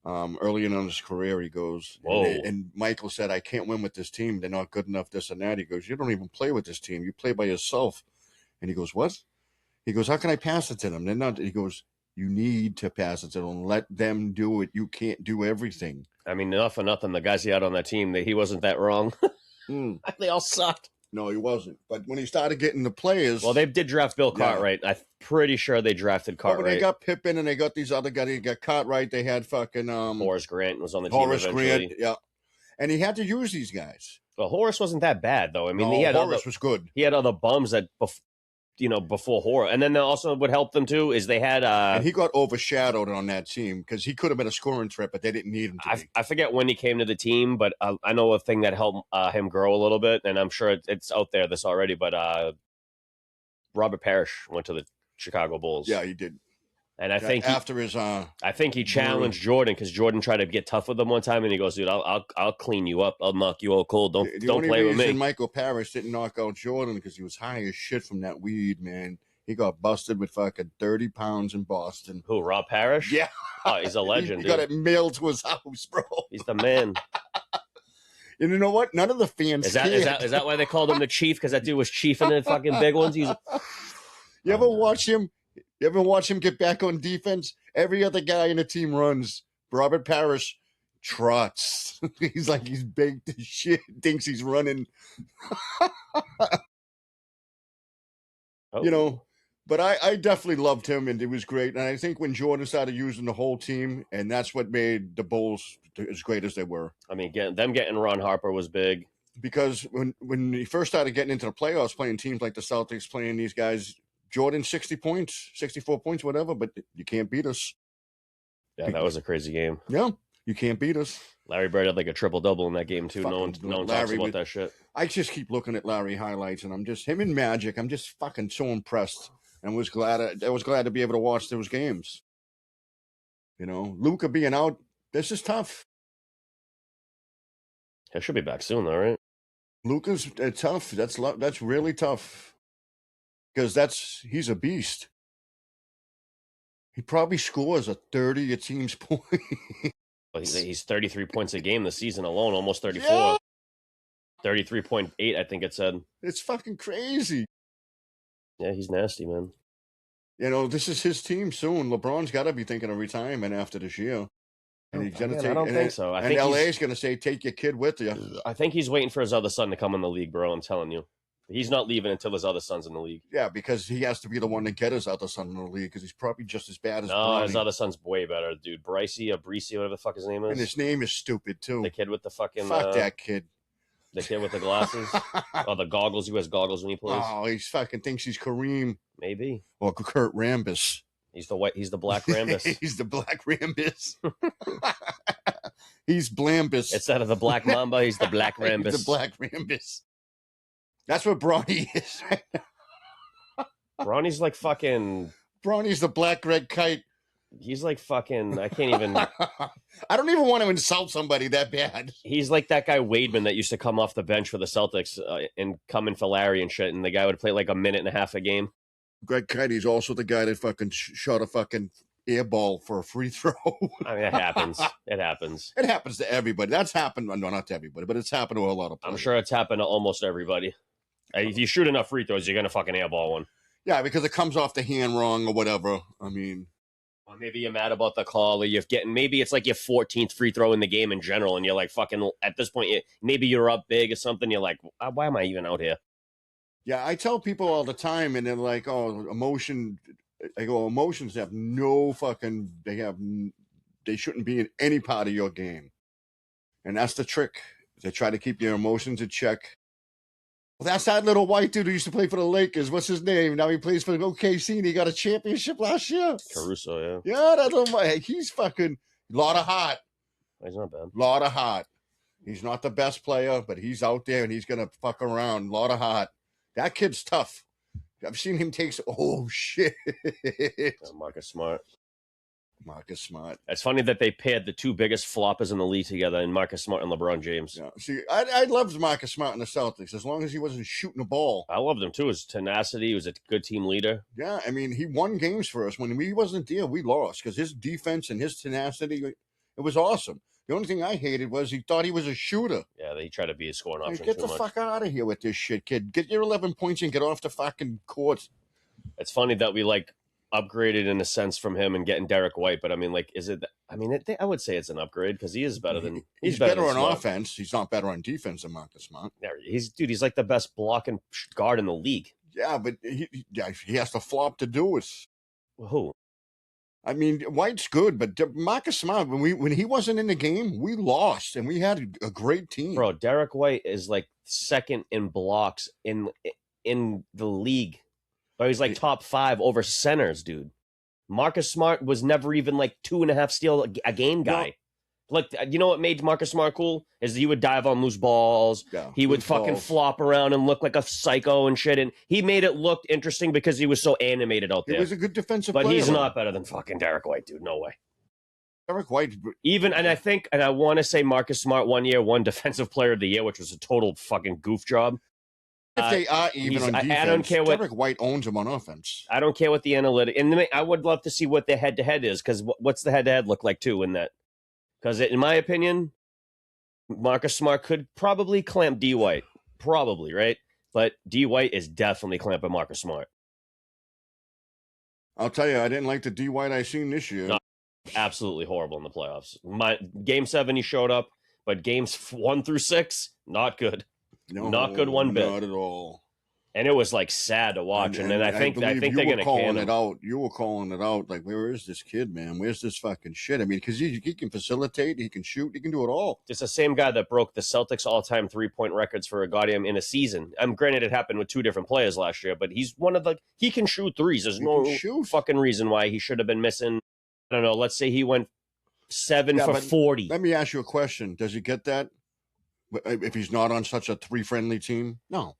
Early in his career, he goes, Whoa. and Michael said, I can't win with this team. They're not good enough, this and that. He goes, you don't even play with this team. You play by yourself. And he goes, what? He goes, how can I pass it to them? They're not. He goes, you need to pass it to them. Let them do it. You can't do everything. I mean, enough for nothing. The guys he had on that team, he wasn't that wrong. They all sucked. No, he wasn't. But when he started getting the players... Well, they did draft Bill Cartwright. I'm pretty sure they drafted Cartwright. But they got Pippen and they got these other guys. They got Cartwright. They had fucking... Horace Grant was on the team eventually. Grant, yeah. And he had to use these guys. Well, Horace wasn't that bad, though. I mean, Horace was good. He had other bums that... before Horace. And then also what helped them, too, is they had... and he got overshadowed on that team because he could have been a scoring threat, but they didn't need him to be. I forget when he came to the team, but I know a thing that helped him grow a little bit, and I'm sure it's out there, this already, but Robert Parrish went to the Chicago Bulls. Yeah, he did. And I think after his... I think he challenged Jordan because Jordan tried to get tough with him one time, and he goes, dude, I'll clean you up. I'll knock you out cold. Don't play with me. Michael Parrish didn't knock out Jordan because he was high as shit from that weed, man. He got busted with fucking 30 pounds in Boston. Who, Rob Parrish? Yeah. Oh, he's a legend, He got it mailed to his house, bro. He's the man. And you know what? None of the fans is that why they called him the Chief? Because that dude was chiefing the fucking big ones? You ever watch him? You ever watch him get back on defense? Every other guy in the team runs. Robert Parrish trots. He's baked as shit. Thinks he's running. But I definitely loved him, and it was great. And I think when Jordan started using the whole team, and that's what made the Bulls as great as they were. I mean, getting Ron Harper was big. Because when he first started getting into the playoffs, playing teams like the Celtics, playing these guys, Jordan 60 points, 64 points, whatever, but you can't beat us. Yeah, that was a crazy game. Yeah, you can't beat us. Larry Bird had like a triple-double in that game, too. No one talks about that shit. I just keep looking at Larry highlights, and I'm just, him and Magic, I'm just fucking so impressed. And I was glad to be able to watch those games. Luka being out, this is tough. He should be back soon, though, right? Luka's tough. That's really tough. Because he's a beast. He probably scores a 30 a team's point. Well, he's 33 points a game this season alone, almost 34. Yeah. 33.8, I think it said. It's fucking crazy. Yeah, he's nasty, man. This is his team soon. LeBron's got to be thinking of retirement after this year. And he's going to take. I don't think so. And LA's going to say, take your kid with you. I think he's waiting for his other son to come in the league, bro. I'm telling you. He's not leaving until his other son's in the league. Yeah, because he has to be the one to get his other son in the league because he's probably just as bad as Bronny. His other son's way better, dude. Brycey, whatever the fuck his name is. And his name is stupid, too. The kid with the fucking... Fuck that kid. The kid with the glasses? The goggles. He wears goggles when he plays. Oh, he fucking thinks he's Kareem. Maybe. Or Kurt Rambis. He's the black Rambis. He's the black Rambis. He's Blambus. Instead of the black Mamba, he's the black Rambis. He's the black Rambis. That's what Bronny is right now. Bronny's like fucking... Bronny's the black red kite. He's like fucking... I can't even... I don't even want to insult somebody that bad. He's like that guy Wademan that used to come off the bench for the Celtics and come in for Larry and shit, and the guy would play like a minute and a half a game. Greg Kitey's also the guy that fucking shot a fucking air ball for a free throw. I mean, it happens. It happens. It happens to everybody. That's happened. No, not to everybody, but it's happened to a lot of players. I'm sure it's happened to almost everybody. If you shoot enough free throws, you're going to fucking airball one. Yeah, because it comes off the hand wrong or whatever. I mean... Or maybe you're mad about the call, or maybe it's like your 14th free throw in the game in general, and you're like fucking, at this point, maybe you're up big or something, you're like, why am I even out here? Yeah, I tell people all the time, and they're like, oh, emotions have no fucking, they shouldn't be in any part of your game. And that's the trick. They try to keep your emotions in check. Well, that's that little white dude who used to play for the Lakers. What's his name? Now he plays for the OKC, and he got a championship last year. Caruso, yeah. Yeah, that little white. He's fucking lot of heart. He's not bad. Lot of heart. He's not the best player, but he's out there, and he's going to fuck around. Lot of heart. That kid's tough. I've seen him take... Oh, shit. Marcus Smart. Marcus Smart. It's funny that they paired the two biggest floppers in the league together in Marcus Smart and LeBron James. Yeah. See, I loved Marcus Smart in the Celtics as long as he wasn't shooting the ball. I loved him too. His tenacity. He was a good team leader. Yeah, I mean, he won games for us. When he wasn't there, we lost because his defense and his tenacity, It was awesome. The only thing I hated was he thought he was a shooter. Yeah, he tried to be a scoring Like, option get too the much. fuck out of here with this shit, kid. Get your 11 points and get off the fucking court. It's funny that we like upgraded in a sense from him and getting Derek White, but I mean, like, is it? I mean, I would say it's an upgrade because he is better than He's better than on Smart. offense. He's not better on defense than Marcus Smart. Yeah, he's like the best blocking guard in the league. Yeah, but he has to flop to do it. Who? I mean, White's good, but Marcus Smart, when he wasn't in the game, we lost, and we had a great team. Bro, Derek White is like second in blocks in the league. But he's like top 5 over centers, dude. Marcus Smart was never even like 2.5 steal a game guy. No. Like, you know what made Marcus Smart cool? Is he would dive on loose balls. Yeah, he would fucking flop around and look like a psycho and shit. And he made it look interesting because he was so animated out there. He was a good defensive player. But he's not better than fucking Derek White, dude. No way. Derek White. Even, and I want to say Marcus Smart one year won Defensive Player of the Year, which was a total fucking goof job. If they are even on defense, I don't care what Derek White owns them on offense. I don't care what the analytic, and I would love to see what the head-to-head is, because what's the head-to-head look like too in that? Because in my opinion, Marcus Smart could probably clamp D White, probably, right? But D White is definitely clamping Marcus Smart. I'll tell you, I didn't like the D White I seen this year. No, absolutely horrible in the playoffs. Game 7 he showed up, but games 1 through 6 not good. No, not good one bit. Not at all. And it was like sad to watch. And then I think they're going to can it out. You were calling it out. Like, where is this kid, man? Where's this fucking shit? I mean, because he can facilitate, he can shoot, he can do it all. It's the same guy that broke the Celtics all-time 3-point records for a goddamn in a season. Granted, it happened with 2 different players last year, but he's one of the. He can shoot threes. There's no fucking reason why he should have been missing. I don't know. Let's say he went 7 for 40. Let me ask you a question. Does he get that? If he's not on such a 3-friendly team? No.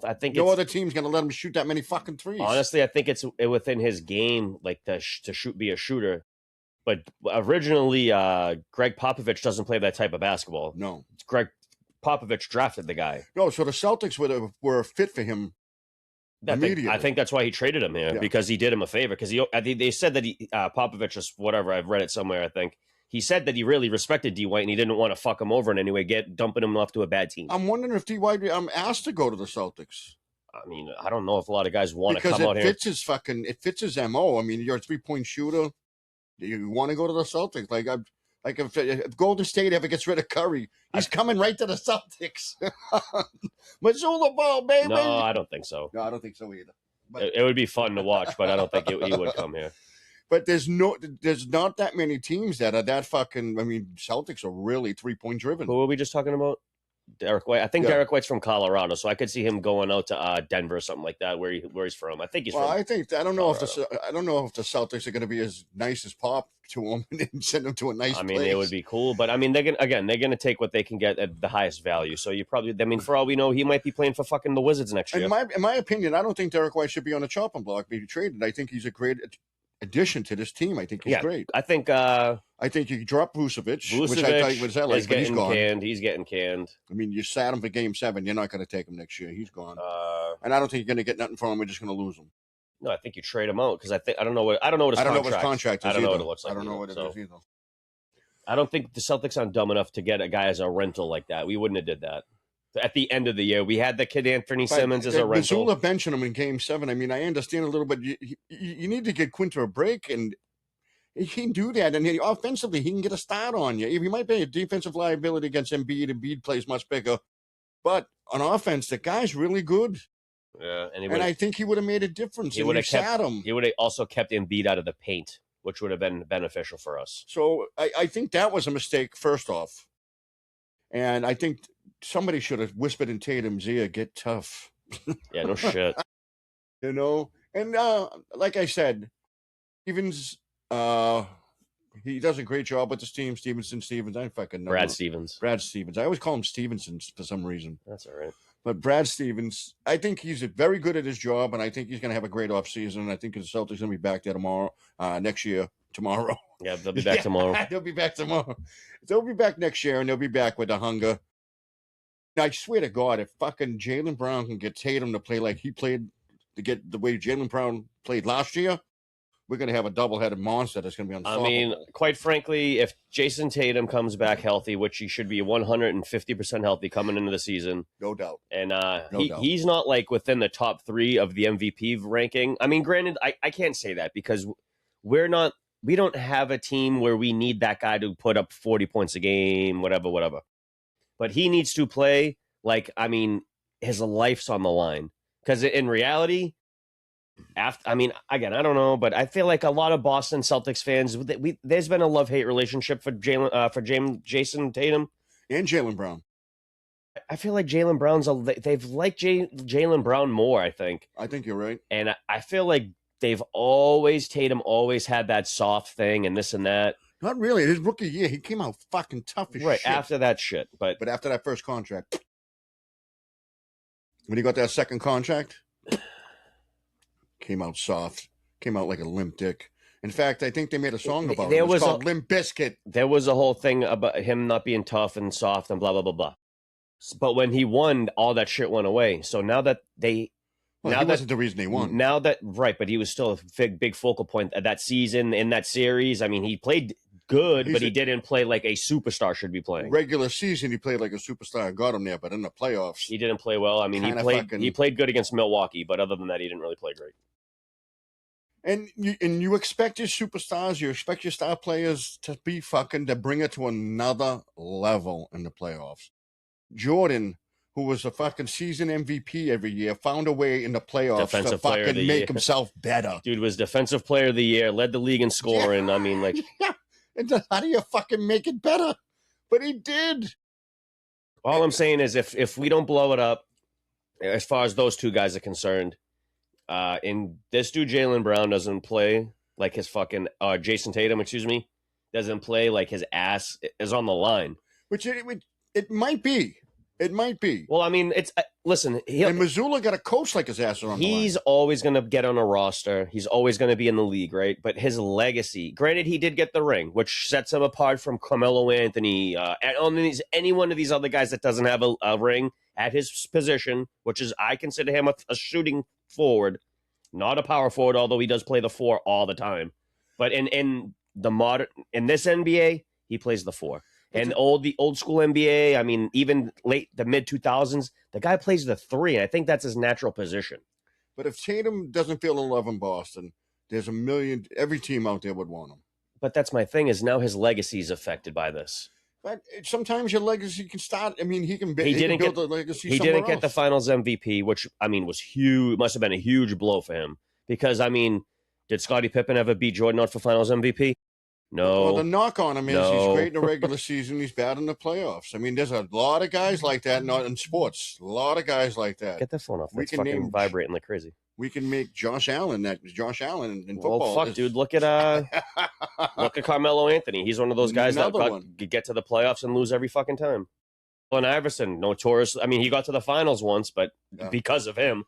I think no other team's going to let him shoot that many fucking threes. Honestly, I think it's within his game, like to be a shooter. But originally, Greg Popovich doesn't play that type of basketball. No. Greg Popovich drafted the guy. No, so the Celtics were a fit for him immediately. I think that's why he traded him here, because he did him a favor. Because they said that Popovich was whatever. I've read it somewhere, I think. He said that he really respected D. White and he didn't want to fuck him over in any way, dumping him off to a bad team. I'm wondering if D. White asked to go to the Celtics. I mean, I don't know if a lot of guys want to come out here. It fits his MO. I mean, you're a 3-point shooter. You want to go to the Celtics. Like if Golden State ever gets rid of Curry, he's coming right to the Celtics. Missoula ball, baby. No, I don't think so. No, I don't think so either. But it would be fun to watch, but I don't think he would come here. But there's not that many teams that are that fucking. I mean, Celtics are really 3-point driven. Who were we just talking about? Derek White. I think Derek White's from Colorado, so I could see him going out to Denver or something like that, where he's from. I think he's from. I don't know if the Celtics are going to be as nice as Pop to him and send him to a nice. I mean, place. It would be cool, but I mean, they're gonna take what they can get at the highest value. So you probably, I mean, for all we know, he might be playing for fucking the Wizards next year. In my opinion, I don't think Derek White should be on the chopping block, be traded. I think he's a great addition to this team. I think he's great. I think you drop Vucevic, which I thought was LA, but he's gone. He's getting canned. I mean, you sat him for Game 7. You're not going to take him next year. He's gone. And I don't think you're going to get nothing from him. We're just going to lose him. No, I think you trade him out because I don't know what his contract is. I don't know what it looks like. I don't know what it is either. I don't think the Celtics aren't dumb enough to get a guy as a rental like that. We wouldn't have did that. At the end of the year, we had the kid Anthony Simmons as a rental. Missoula benching him in Game 7. I mean, I understand a little bit. You need to get Quinter a break, and he can do that. And offensively, he can get a start on you. He might be a defensive liability against Embiid. Embiid plays much bigger. But on offense, the guy's really good. Yeah, and I think he would have made a difference. He would have also kept Embiid out of the paint, which would have been beneficial for us. So I think that was a mistake, first off. And I think somebody should have whispered in Tatum's ear, get tough. Yeah, no shit. And like I said, Stevens, he does a great job with this team. Stevens. I fucking know. Brad Stevens. I always call him Stevenson for some reason. That's all right. But Brad Stevens, I think he's very good at his job, and I think he's going to have a great offseason. I think the Celtics going to be back there tomorrow. Yeah, they'll be back tomorrow. They'll be back tomorrow. They'll be back next year, and they'll be back with the hunger. Now, I swear to God, if fucking Jaylen Brown can get Tatum to play like he played, to get the way Jaylen Brown played last year, we're going to have a double-headed monster that's going to be unstoppable. I mean, quite frankly, if Jason Tatum comes back healthy, which he should be 150% healthy coming into the season, no doubt, and doubt. he's not like within the top 3 of the MVP ranking. I mean, granted, I can't say that because we don't have a team where we need that guy to put up 40 points a game, whatever. But he needs to play like, I mean, his life's on the line. Because in reality, again, I don't know, but I feel like a lot of Boston Celtics fans, there's been a love-hate relationship for Jason Tatum and Jaylen Brown. I feel like Jaylen Brown's they've liked Jaylen Brown more. I think you're right, and I feel like Tatum always had that soft thing and this and that. Not really. His rookie year, he came out fucking tough as shit. Right after that shit, but after that first contract, when he got that second contract. Came out soft. Came out like a limp dick. In fact, I think they made a song about it. It was called Limp Bizkit. There was a whole thing about him not being tough and soft and blah, blah, blah, blah. But when he won, all that shit went away. So now that he wasn't the reason he won. Right, but he was still a big focal point of that season, in that series. I mean, he played good, but he didn't play like a superstar should be playing. Regular season, he played like a superstar. I got him there, but in the playoffs, he didn't play well. I mean, he played good against Milwaukee, but other than that, he didn't really play great. And you expect your superstars, you expect your star players to bring it to another level in the playoffs. Jordan, who was a fucking season MVP every year, found a way in the playoffs to fucking make himself better. Dude was defensive player of the year, led the league in scoring. Yeah. I mean, like, yeah. And how do you fucking make it better? But he did. All I'm saying is, if we don't blow it up, as far as those two guys are concerned. And this dude Jaylen Brown doesn't play like his fucking Jason Tatum, doesn't play like his ass is on the line. Which it might be. It might be. Well, I mean, listen. And Missoula got a coach like his ass on the line. He's always going to get on a roster. He's always going to be in the league, right? But his legacy, granted, he did get the ring, which sets him apart from Carmelo Anthony, any one of these other guys that doesn't have a ring at his position, which is, I consider him a shooting forward, not a power forward, although he does play the 4 all the time. But in this NBA, he plays the 4. And the old school NBA, I mean, even the mid 2000s, the guy plays the 3, and I think that's his natural position. But if Tatum doesn't feel in love in Boston, there's every team out there would want him. But that's my thing, is now his legacy is affected by this. But sometimes your legacy can start. I mean, he can build the legacy. He didn't get the Finals MVP, which I mean was huge. Must have been a huge blow for him because I mean, did Scottie Pippen ever beat Jordan out for Finals MVP? No. Well, the knock on him is he's great in the regular season. He's bad in the playoffs. I mean, there's a lot of guys like that not in sports. A lot of guys like that. Get that phone off. It's fucking vibrating like crazy. We can make Josh Allen in football. Well, fuck, dude. Look at Carmelo Anthony. He's one of those guys that get to the playoffs and lose every fucking time. Allen Iverson, notorious. I mean, he got to the finals once, but because of him.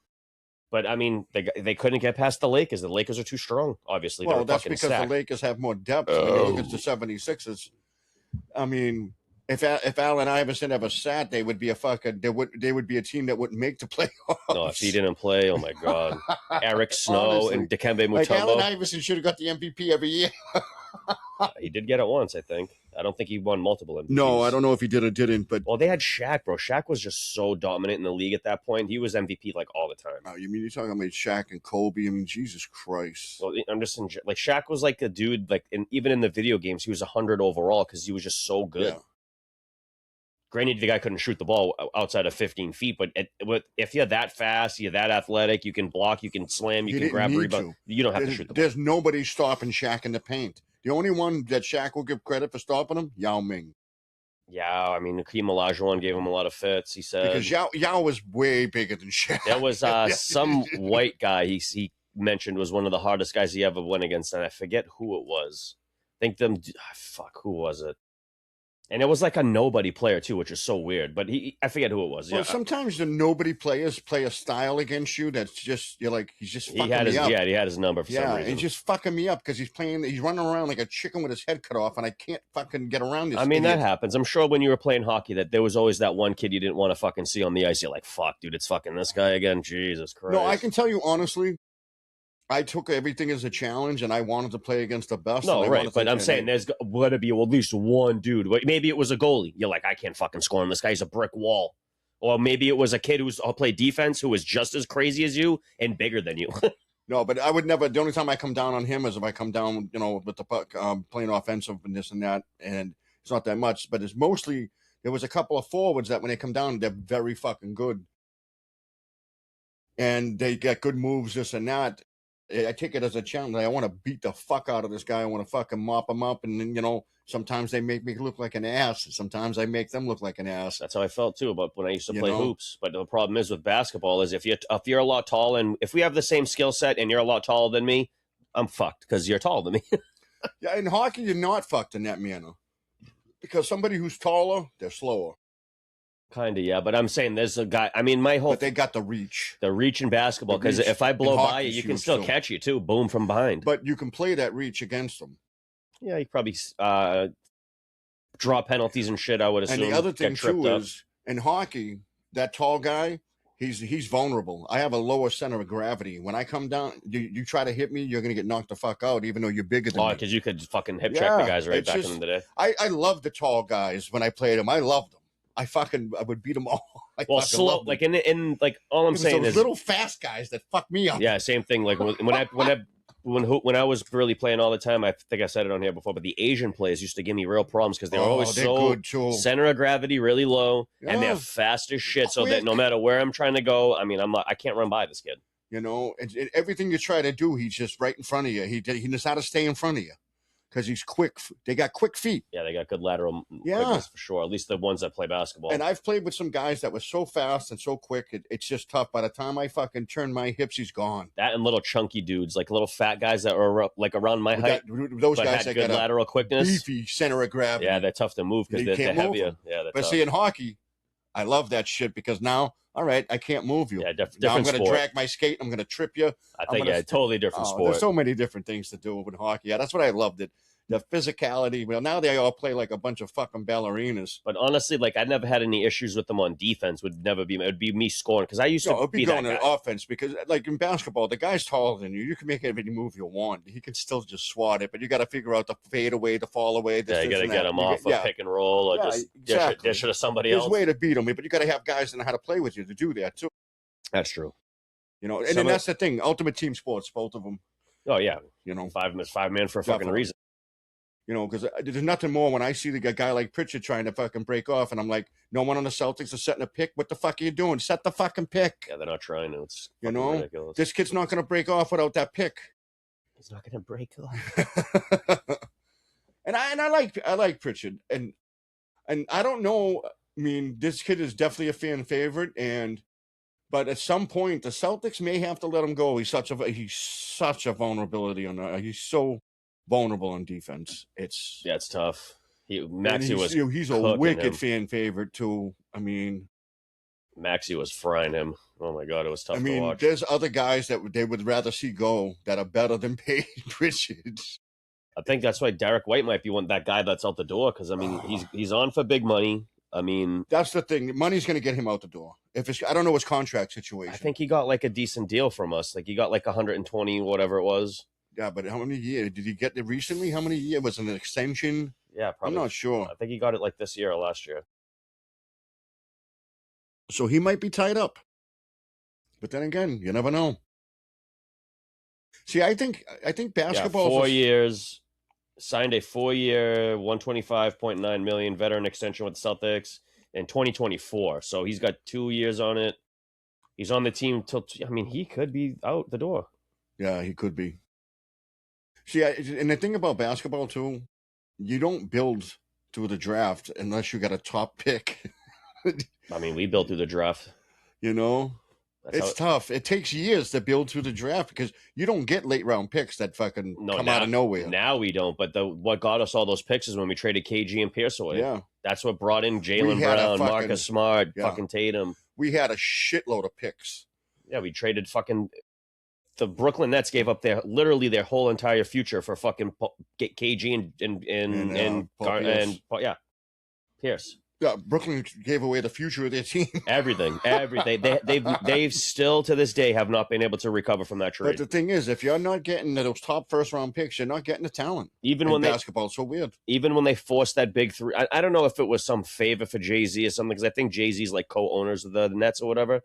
But I mean, they couldn't get past the Lakers. The Lakers are too strong. Obviously, well, that's because the Lakers have more depth. I mean, look at the 76ers. I mean, if Allen Iverson ever sat, they would be they would be a team that wouldn't make the playoffs. No, if he didn't play, oh my god, Eric Snow Honestly, and Dikembe Mutombo. Like Allen Iverson should have got the MVP every year. He did get it once, I think. I don't think he won multiple MVPs. No, I don't know if he did or didn't. But they had Shaq, bro. Shaq was just so dominant in the league at that point. He was MVP like all the time. Oh, you mean you're talking about Shaq and Kobe? I mean, Jesus Christ. Well, I'm just like Shaq was like a dude. Like even in the video games, he was 100 overall because he was just so good. Yeah. Granted, the guy couldn't shoot the ball outside of 15 feet, but if you're that fast, you're that athletic, you can block, you can slam, you can grab rebound. You don't have to shoot the ball. There's nobody stopping Shaq in the paint. The only one that Shaq will give credit for stopping him, Yao Ming. Yeah, I mean, Hakeem Olajuwon gave him a lot of fits, he said. Because Yao was way bigger than Shaq. There was some white guy he mentioned was one of the hardest guys he ever went against, and I forget who it was. I think who was it? And it was like a nobody player too, which is so weird. But I forget who it was. Well, sometimes the nobody players play a style against you that's just he's just fucking me up. Yeah, he had his number for some reason. He's just fucking me up because he's running around like a chicken with his head cut off, and I can't fucking get around this. I mean, that happens. I'm sure when you were playing hockey that there was always that one kid you didn't want to fucking see on the ice. You're like, fuck, dude, it's fucking this guy again. Jesus Christ. No, I can tell you honestly, I took everything as a challenge, and I wanted to play against the best. No, and I right. wanted But to, I'm saying there's got to be at least one dude. Maybe it was a goalie. You're like, I can't fucking score him. This guy's a brick wall. Or maybe it was a kid who's played defense who was just as crazy as you and bigger than you. No, but I would never. The only time I come down on him is if I come down, with the puck, playing offensive and this and that, and it's not that much. But it's mostly there was a couple of forwards that when they come down, they're very fucking good, and they get good moves, this and that. I take it as a challenge. I want to beat the fuck out of this guy. I want to fucking mop him up, and then sometimes they make me look like an ass. Sometimes I make them look like an ass. That's how I felt too about when I used to play hoops. But the problem is with basketball is if you're a lot tall and if we have the same skill set and you're a lot taller than me, I'm fucked because you're taller than me. Yeah, in hockey, you're not fucked in that manner because somebody who's taller, they're slower. Kind of, yeah. But I'm saying there's a guy. I mean, but they got the reach. The reach in basketball because if I blow by you, you can still catch you too. Boom from behind. But you can play that reach against them. Yeah, you probably draw penalties and shit, I would assume. And the other thing too is in hockey, that tall guy, he's vulnerable. I have a lower center of gravity. When I come down, you try to hit me, you're gonna get knocked the fuck out, even though you're bigger than me. Because you could fucking hip check the guys back in the day. I love the tall guys when I played them. I loved them. I would beat them all. Slow, like in like all I'm saying is little fast guys that fuck me up. Yeah, same thing. Like when I was really playing all the time, I think I said it on here before, but the Asian players used to give me real problems because they were always so center of gravity really low, and they're fast as shit. So that no matter where I'm trying to go, I mean, I can't run by this kid. And everything you try to do, he's just right in front of you. He knows how to stay in front of you. Because he's quick. They got quick feet. Yeah, they got good lateral quickness for sure. At least the ones that play basketball. And I've played with some guys that were so fast and so quick. It's just tough. By the time I fucking turn my hips, he's gone. That and little chunky dudes, like little fat guys that were like around my height. Those guys had good lateral quickness. Beefy center of gravity. Yeah, they're tough to move because they're heavier. Yeah, but see, in hockey, I love that shit because now, all right, I can't move you. Yeah, different now I'm going to sport. drag my skate. I'm going to trip you. I think, totally different sport. There's so many different things to do with hockey. Yeah, that's what I loved it. The physicality. Well, now they all play like a bunch of fucking ballerinas. But honestly, like I never had any issues with them on defense. It would be me scoring because I used to be going on offense because, like in basketball, the guy's taller than you. You can make any move you want. He can still just swat it, but you got to figure out the fade away, the fall away. You got to get him off a pick and roll or just dish it to somebody else. There's a way to beat him, but you got to have guys that know how to play with you to do that too. That's true. And then that's the thing. Ultimate team sports, both of them. Oh yeah, five man for a fucking reason. Because there's nothing more when I see a guy like Pritchard trying to fucking break off, and I'm like, no one on the Celtics is setting a pick. What the fuck are you doing? Set the fucking pick. Yeah, they're not trying to. It's ridiculous. This kid's not going to break off without that pick. He's not going to break off. And I like Pritchard, and I don't know. I mean, this kid is definitely a fan favorite, but at some point the Celtics may have to let him go. He's such a vulnerability on. He's so vulnerable on defense. It's tough. He's a wicked fan favorite too. I mean, Maxey was frying him. Oh my god, it was tough to watch. There's other guys that they would rather see go that are better than Peyton Pritchard. I think that's why Derek White might be that guy that's out the door because I mean he's on for big money. I mean, that's the thing. Money's going to get him out the door. I don't know his contract situation. I think he got like a decent deal from us. Like he got like 120, whatever it was. Yeah, but how many years did he get it recently? How many years was it an extension? Yeah, probably. I'm not sure. I think he got it like this year or last year. So he might be tied up. But then again, you never know. See, I think basketball. 4 years, signed a 4-year, $125.9 million veteran extension with the Celtics in 2024. So he's got 2 years on it. He's on the team till. I mean, he could be out the door. Yeah, he could be. See, and the thing about basketball, too, you don't build through the draft unless you got a top pick. I mean, we built through the draft. It's tough. It takes years to build through the draft because you don't get late-round picks that fucking come out of nowhere. Now we don't, but what got us all those picks is when we traded KG and Pierce away. Yeah. That's what brought in Jaylen Brown, Marcus Smart, fucking Tatum. We had a shitload of picks. Yeah, we traded fucking... The Brooklyn Nets gave up literally their whole entire future for fucking KG and Pierce. Yeah, Brooklyn gave away the future of their team. Everything. They've still to this day have not been able to recover from that But trade. the thing is, if you're not getting those top first round picks, you're not getting the talent. Even in when basketball, it's so weird. even when they forced that big three, I don't know if it was some favor for Jay-Z or something, because I think Jay-Z's like co-owners of the Nets or whatever.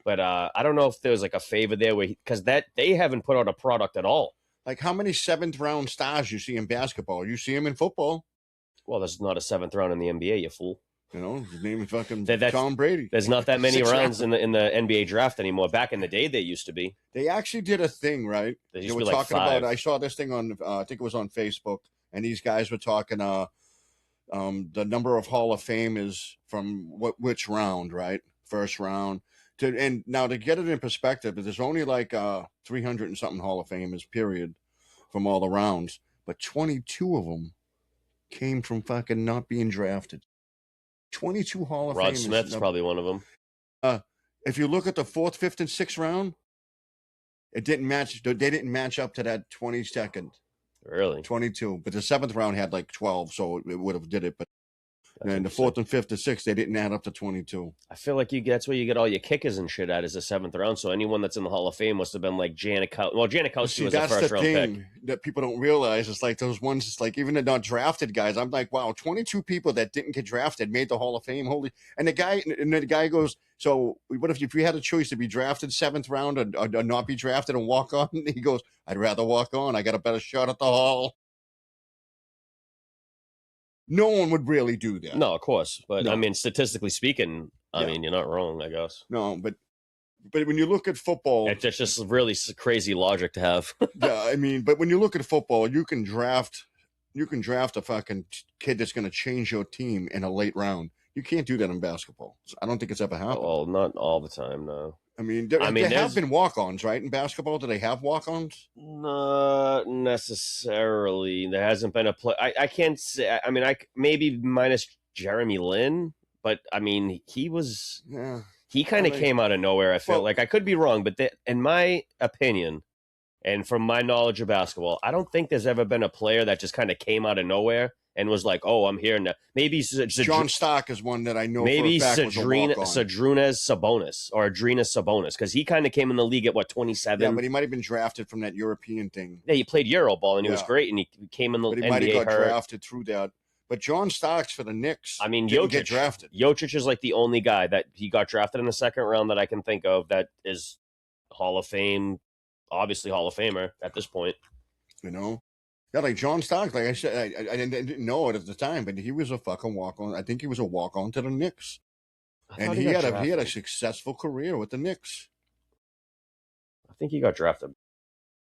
But I don't know if there was like a favor there where because that they haven't put out a product at all. Like how many 7th round stars you see in basketball? You see them in football. Well, there's not a 7th round in the NBA, you fool. You know, his name is fucking That's Tom Brady. There's not that many 6th rounds round. in the NBA draft anymore. Back in the day, they used to be. They actually did a thing, right? There They used were to be like talking 5. about. I saw this thing on. I think it was on Facebook, and these guys were talking. The number of Hall of Famers from which round, right? First round. And now to get it in perspective, there's only like 300 and something Hall of Famers, period, from all the rounds, but 22 of them came from fucking not being drafted. 22 Hall of Famers. Rod Smith's probably one of them. If you look at the 4th, 5th, and 6th round, it didn't match. They didn't match up to that 22nd. Really? 22. But the 7th round had like 12, so it would have did it. But then the 4th and 5th and 6th, they didn't add up to 22. I feel like that's where you get all your kickers and shit at is the 7th round. So anyone that's in the Hall of Fame must have been like Janikowski. Well, Janikowski was a first round pick. That's the thing that people don't realize. It's like those ones, it's like even the not drafted guys. I'm like, wow, 22 people that didn't get drafted made the Hall of Fame. Holy. And the guy goes, so what if you had a choice to be drafted 7th round or not be drafted and walk on? He goes, I'd rather walk on. I got a better shot at the Hall. No one would really do that. No, of course. But No. I mean, statistically speaking, I Yeah. mean, you're not wrong, I guess. No, but when you look at football, It's just really crazy logic to have. yeah, I mean, but when you look at football, you can draft a fucking kid that's going to change your team in a late round. You can't do that in basketball. I don't think it's ever happened. Well, not all the time, no. I mean, there have been walk-ons, right? In basketball, do they have walk-ons? Not necessarily. There hasn't been a play. I can't say. I mean, maybe minus Jeremy Lin, but I mean, he was. Yeah. He kind of came out of nowhere. I feel like I could be wrong, but in my opinion, and from my knowledge of basketball, I don't think there's ever been a player that just kind of came out of nowhere and was like, "Oh, I'm here now." Maybe John Stock is one that I know. Maybe Sadrunas Sabonis, because he kind of came in the league at what 27. Yeah, but he might have been drafted from that European thing. Yeah, he played Euro ball and he was great, and he came in the but he NBA might have got hurt. drafted through that. But John Stock's for the Knicks. I mean, didn't get drafted. Jokic is like the only guy that he got drafted in the 2nd round that I can think of that is Hall of Fame, obviously Hall of Famer at this point. You know, yeah, like John Stock. Like I said, I didn't know it at the time, but he was a fucking walk-on. I think he was a walk-on to the Knicks, and he had a successful career with the Knicks. I think he got drafted.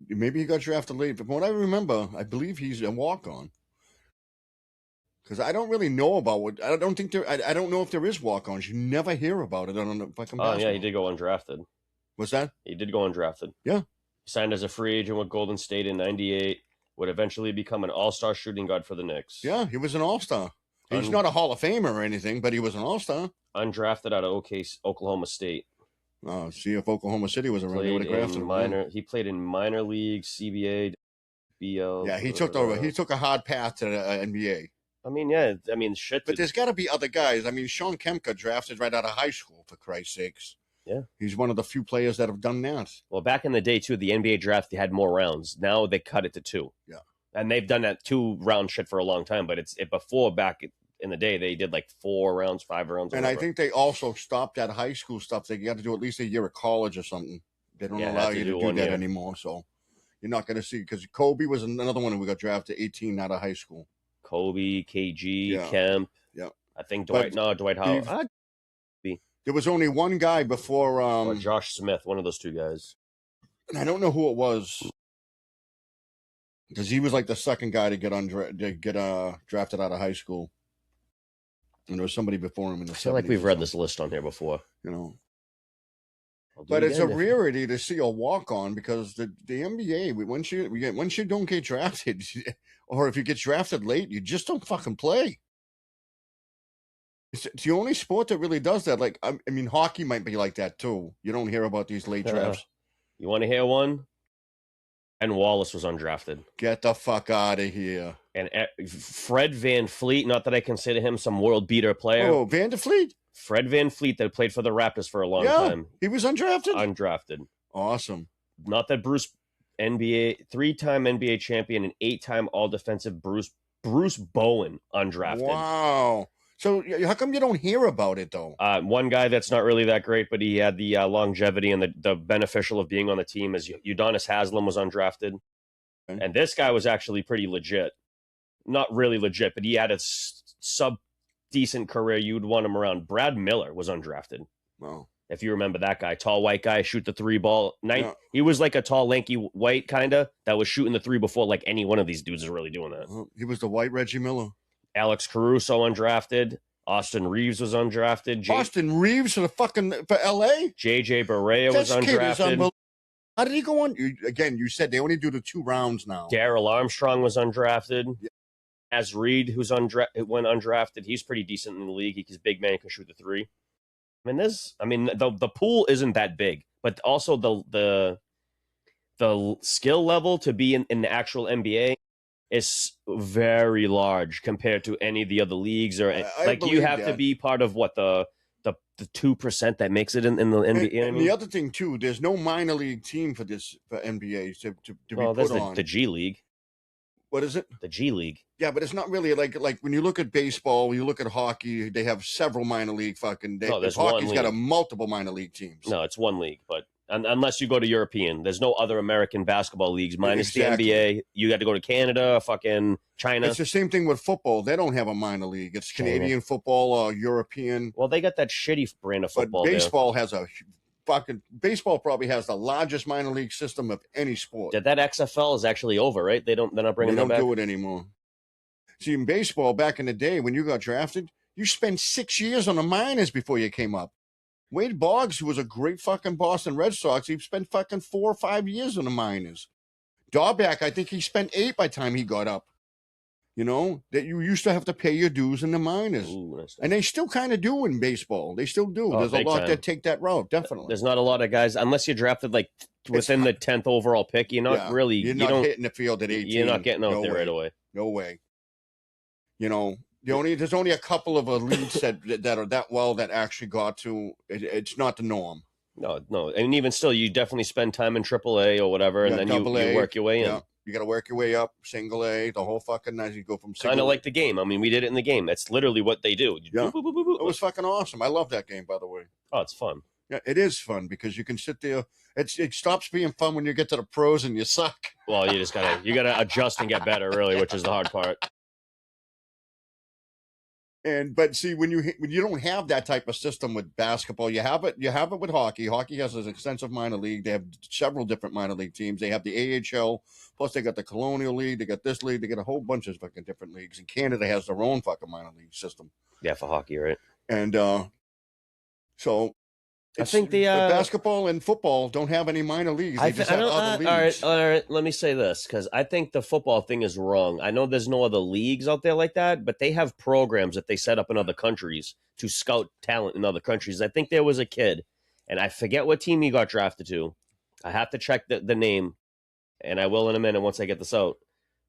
Maybe he got drafted late, but from what I remember, I believe he's a walk-on. Because I don't really know about what I don't think there. I don't know if there is walk-ons. You never hear about it on the fucking. Oh yeah, he did go undrafted. What's that? He did go undrafted. Yeah. He signed as a free agent with Golden State in '98. Would eventually become an all-star shooting guard for the Knicks. Yeah, he was an all-star. He's not a Hall of Famer or anything, but he was an all-star. Undrafted out of Oklahoma State. Oh, see if Oklahoma City was around, they would have drafted him. He played in minor league, CBA, BL. Yeah, he took a hard path to the NBA. I mean, yeah, shit. But there's got to be other guys. I mean, Sean Kemp got drafted right out of high school, for Christ's sakes. Yeah. He's one of the few players that have done that. Well, back in the day, too, the NBA draft, they had more rounds. Now they cut it to 2. Yeah. And they've done that 2-round shit for a long time. But before, back in the day, they did like 4 rounds, 5 rounds. And I think they also stopped that high school stuff. They got to do at least a year of college or something. They don't allow you to do that anymore. So you're not going to see, because Kobe was another one who got drafted 18 out of high school. Kobe, KG, Kemp. Yeah. I think Dwight Howard. There was only one guy before. Or Josh Smith, one of those 2 guys. And I don't know who it was, because he was like the second guy to get drafted out of high school. And there was somebody before him in the 70s. I feel like we've read this list on here before. You know. But it's a rarity to see a walk-on, because the NBA, once you don't get drafted, or if you get drafted late, you just don't fucking play. It's the only sport that really does that. Like, I mean, hockey might be like that too. You don't hear about these late drafts. You want to hear one? And Wallace was undrafted. Get the fuck out of here. And Fred Van Fleet, not that I consider him some world beater player. Oh, Van der Fleet? Fred Van Fleet that played for the Raptors for a long Yeah, time. he was undrafted? Undrafted. Awesome. Not that Bruce, NBA, 3-time NBA champion and 8-time all-defensive Bruce Bowen, undrafted. Wow. So how come you don't hear about it, though? One guy that's not really that great, but he had the longevity and the beneficial of being on the team is Udonis Haslem was undrafted. Okay. And this guy was actually pretty legit. Not really legit, but he had a sub-decent career. You'd want him around. Brad Miller was undrafted. Wow. If you remember that guy, tall white guy, shoot the three ball. He was like a tall, lanky white kind of that was shooting the three before like any one of these dudes is really doing that. He was the white Reggie Miller. Alex Caruso undrafted. Austin Reeves was undrafted. Austin Reeves for LA? JJ Barea was undrafted. How did he go on? You said they only do the 2 rounds now. Darrell Armstrong was undrafted. Yeah. As Reed, who's went undrafted, he's pretty decent in the league. He's a big man, can shoot the three. The pool isn't that big, but also the skill level to be in the actual NBA is very large compared to any of the other leagues. Or you have to be part of what the 2% that makes it in the NBA. And the other thing too, there's no minor league team for NBA to be put on. The G League. What is it? The G League. Yeah, but it's not really like when you look at baseball, you look at hockey, they have several minor league hockey's got multiple minor league teams. No, it's one league, but unless you go to European, there's no other American basketball leagues minus the NBA. You got to go to Canada, fucking China. It's the same thing with football. They don't have a minor league. It's Canadian football or European. Well, they got that shitty brand of football. But baseball has baseball probably has the largest minor league system of any sport. That XFL is actually over, right? They're not bringing them back. They don't do it anymore. See, in baseball back in the day when you got drafted, you spent 6 years on the minors before you came up. Wade Boggs, who was a great fucking Boston Red Sox, he spent fucking 4 or 5 years on the minors. Dahlbeck, I think he spent 8 by the time he got up. You know, that you used to have to pay your dues in the minors. Ooh, nice. And they still kind of do in baseball. They still do. There's a lot that take that route, definitely. There's not a lot of guys, unless you're drafted like within the 10th overall pick, you're not really... You're not hitting the field at 18. You're not getting out there right away. No way. You know, there's only a couple of elites that are that well that actually got to... It's not the norm. No. And even still, you definitely spend time in AAA or whatever, and then you work your way in. You got to work your way up, single A, the whole fucking night. You go from single. Kind of like the game. I mean, we did it in the game. That's literally what they do. Yeah. Boop, boop, boop, boop. It was fucking awesome. I love that game, by the way. Oh, it's fun. Yeah, it is fun because you can sit there. It stops being fun when you get to the pros and you suck. Well, you gotta adjust and get better, really, which is the hard part. But see, when you don't have that type of system with basketball, you have it with hockey. Hockey has an extensive minor league. They have several different minor league teams. They have the AHL, plus they got the Colonial League. They got this league. They got a whole bunch of fucking different leagues. And Canada has their own fucking minor league system. Yeah, for hockey, right? And so I think the basketball and football don't have any minor leagues. They just have other leagues. All right. Let me say this, because I think the football thing is wrong. I know there's no other leagues out there like that, but they have programs that they set up in other countries to scout talent in other countries. I think there was a kid, and I forget what team he got drafted to. I have to check the name, and I will in a minute once I get this out.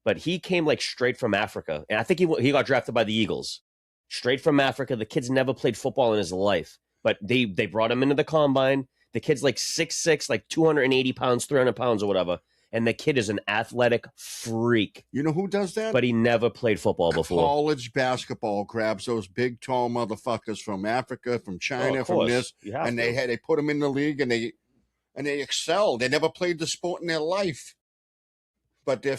But he came like straight from Africa, and I think he got drafted by the Eagles. Straight from Africa. The kid's never played football in his life. But they brought him into the combine. The kid's like 6'6", like 280 pounds, 300 pounds or whatever. And the kid is an athletic freak. You know who does that? But he never played football before. College basketball grabs those big, tall motherfuckers from Africa, from China, from this. And they put them in the league and they excel. They never played the sport in their life. But they're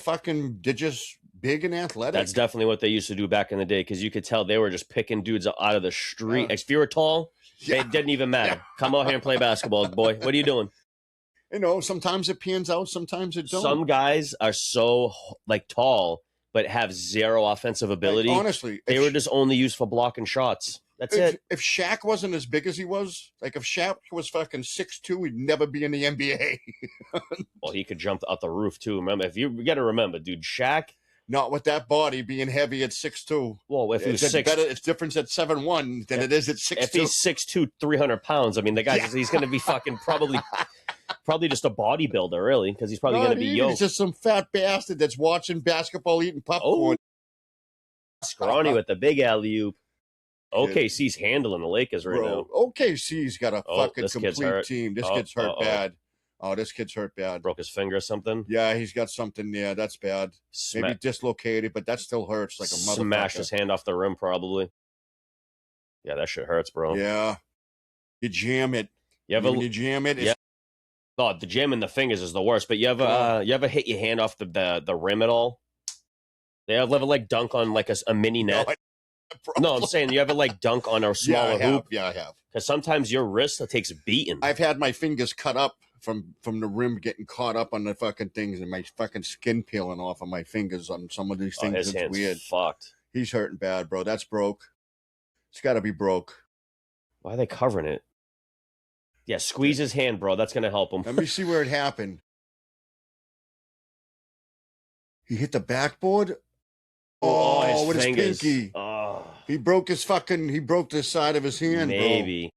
just big and athletic. That's definitely what they used to do back in the day, because you could tell they were just picking dudes out of the street. If you were tall... Yeah. It didn't even matter. Come out here and play basketball, boy. What are you doing? You know, sometimes it pans out, sometimes it don't. Some guys are so tall, but have zero offensive ability. Honestly, they were just only used for blocking shots. That's it. If Shaq wasn't as big as he was, like if Shaq was fucking 6'2", he'd never be in the NBA. Well, he could jump out the roof too. Remember, you got to remember, dude, Shaq. Not with that body being heavy at 6'2". Well, if it's better, it's different at 7'1" than it is at 6'2". If he's 6'2", 300 pounds, I mean, the guy he's going to be fucking probably just a bodybuilder, really, because he's probably going to be yoked. He's just some fat bastard that's watching basketball, eating popcorn. Scrawny with the big alley-oop. OKC's handling the Lakers right now. OKC's got a fucking this kid's complete hurt. team. This kid's hurt bad. Oh, this kid's hurt bad. Broke his finger or something? Yeah, he's got something there. That's bad. Maybe dislocated, but that still hurts like a motherfucker. Smashed his hand off the rim, probably. Yeah, that shit hurts, bro. Yeah. You jam it. You jam it. Yeah. Oh, the jam in the fingers is the worst. But you ever hit your hand off the rim at all? They ever like dunk on like a mini net? No, I'm saying you ever like dunk on a smaller hoop? Yeah, I have. Because sometimes your wrist takes beating. I've had my fingers cut up from the rim getting caught up on the fucking things and my fucking skin peeling off of my fingers on some of these things. His it's hand's weird. Fucked. He's hurting bad, bro. That's broke. It's got to be broke. Why are they covering it? Yeah, squeeze his hand, bro. That's going to help him. Let me see where it happened. He hit the backboard. Oh, with fingers. His pinky. Oh. He broke the side of his hand, Maybe.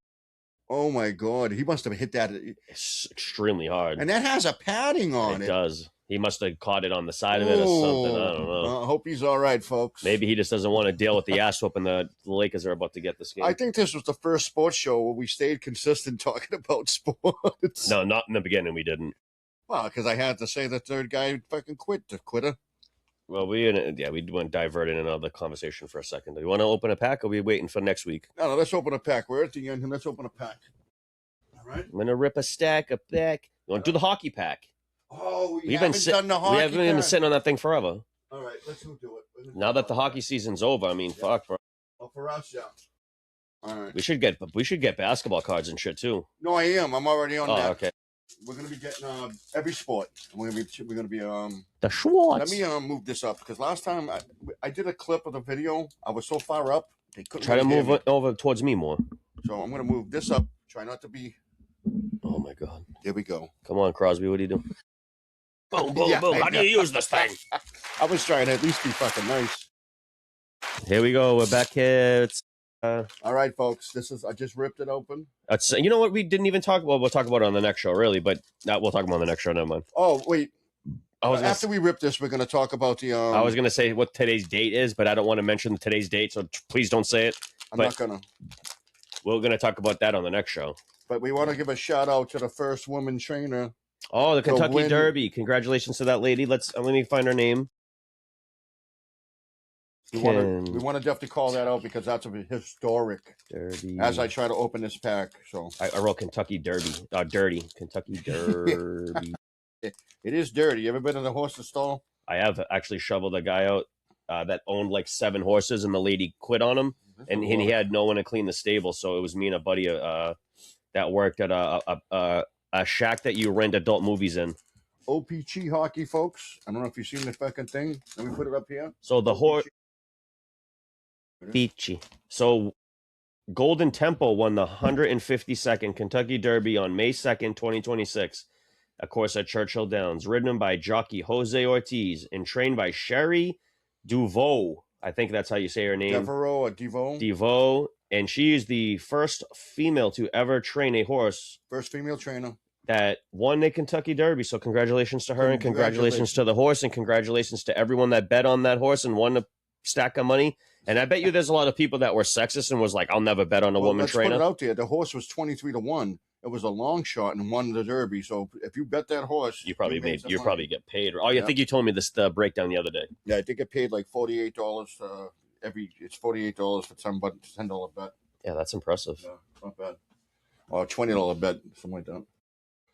Bro. Oh, my God. He must have hit that. It's extremely hard. And that has a padding on it. It does. He must have caught it on the side of it or something. I don't know. I hope he's all right, folks. Maybe he just doesn't want to deal with the ass whooping the Lakers are about to get this game. I think this was the first sports show where we stayed consistent talking about sports. No, not in the beginning. We didn't. Well, because I had to say the third guy fucking quit. The quitter. Well, we went diverted in another conversation for a second. Do you want to open a pack, or are we waiting for next week? No, let's open a pack. We're at the end, and let's open a pack. All right. I'm gonna rip a stack of pack. You want to do the hockey pack? Oh, we haven't done the hockey. We haven't been sitting on that thing forever. All right, let's do it. Now that the hockey season's over, I mean, fuck, bro. Well, for us, yeah. All right. We should get basketball cards and shit too. No, I am. I'm already on that. Okay. We're gonna be getting every sport. We're gonna be the Schwartz. Let me move this up because last time I did a clip of the video. I was so far up they couldn't. Try to move it over towards me more. So I'm gonna move this up. Try not to be. Oh my God. There we go. Come on, Crosby. What do you do? Boom, boom, Yeah, boom. How do you use this thing? I was trying to at least be fucking nice. Here we go. We're back here. All right, folks. I just ripped it open. You know what? We didn't even talk about. We'll talk about it on the next show, really. But we'll talk about it on the next show. Never mind. Oh wait. After we rip this, we're going to talk about the. I was going to say what today's date is, but I don't want to mention today's date, so please don't say it. I'm not gonna. We're going to talk about that on the next show. But we want to give a shout out to the first woman trainer. Oh, the Kentucky Derby! Congratulations to that lady. Let me find her name. We want to definitely call that out because that's a historic Derby. As I try to open this pack, so I wrote Kentucky Derby. Dirty Kentucky Derby. It is dirty. You ever been in a horse's stall? I have actually shoveled a guy out that owned like 7 horses, and the lady quit on him, and he had no one to clean the stable. So it was me and a buddy that worked at a shack that you rent adult movies in. O-Pee-Chee hockey, folks. I don't know if you've seen the fucking thing. Let me put it up here. So the horse. O-Pee-Chee. So Golden Temple won the 152nd Kentucky Derby on May 2nd, 2026. Of course, at Churchill Downs, ridden by jockey Jose Ortiz and trained by Sherry Duveau. I think that's how you say her name. Devereaux or Deveau? Deveau. And she is the first female to ever train a horse. First female trainer. That won the Kentucky Derby. So congratulations to her and congratulations to the horse and congratulations to everyone that bet on that horse and won a stack of money. And I bet you there's a lot of people that were sexist and was like, I'll never bet on a woman trainer. Let's put it out there. The horse was 23-1. It was a long shot and won the Derby. So if you bet that horse, you probably get paid. Oh, I think you told me this breakdown the other day. Yeah, I think it paid like $48 it's $48 for $10 bet. Yeah, that's impressive. Yeah, not bad. Or $20 bet, something like that.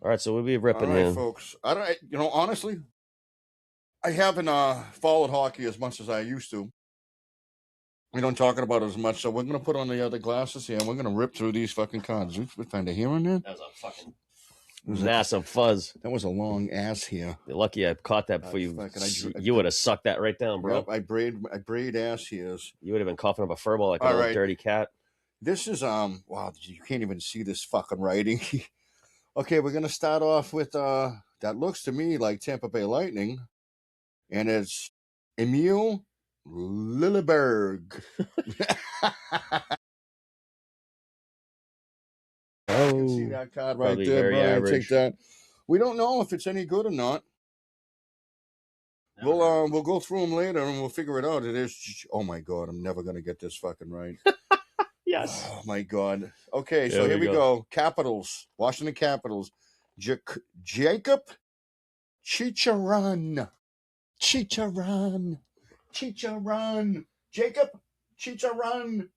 All right, so we'll be ripping. All right, folks. Honestly, I haven't followed hockey as much as I used to. We don't talk about it as much, so we're gonna put on the other glasses here and we're gonna rip through these fucking cards. We find a hair in there. That was a fucking massive fuzz. That was a long ass hair. You're lucky I caught that before you. You would have sucked that right down, bro. Yep, I braid ass hairs. You would have been coughing up a furball like a little dirty cat. This is wow, you can't even see this fucking writing. Okay, we're gonna start off with that looks to me like Tampa Bay Lightning, and it's Emil Lilleberg. Oh, you can see that card right there, Brian. Take that. We don't know if it's any good or not. We'll go through them later and we'll figure it out. It is. Oh my god, I'm never gonna get this fucking right. Yes. Oh my god. Okay, so There here we we go. Capitals, Washington Capitals. Jacob Chicharron. Chicharron. Jacob Chicharron.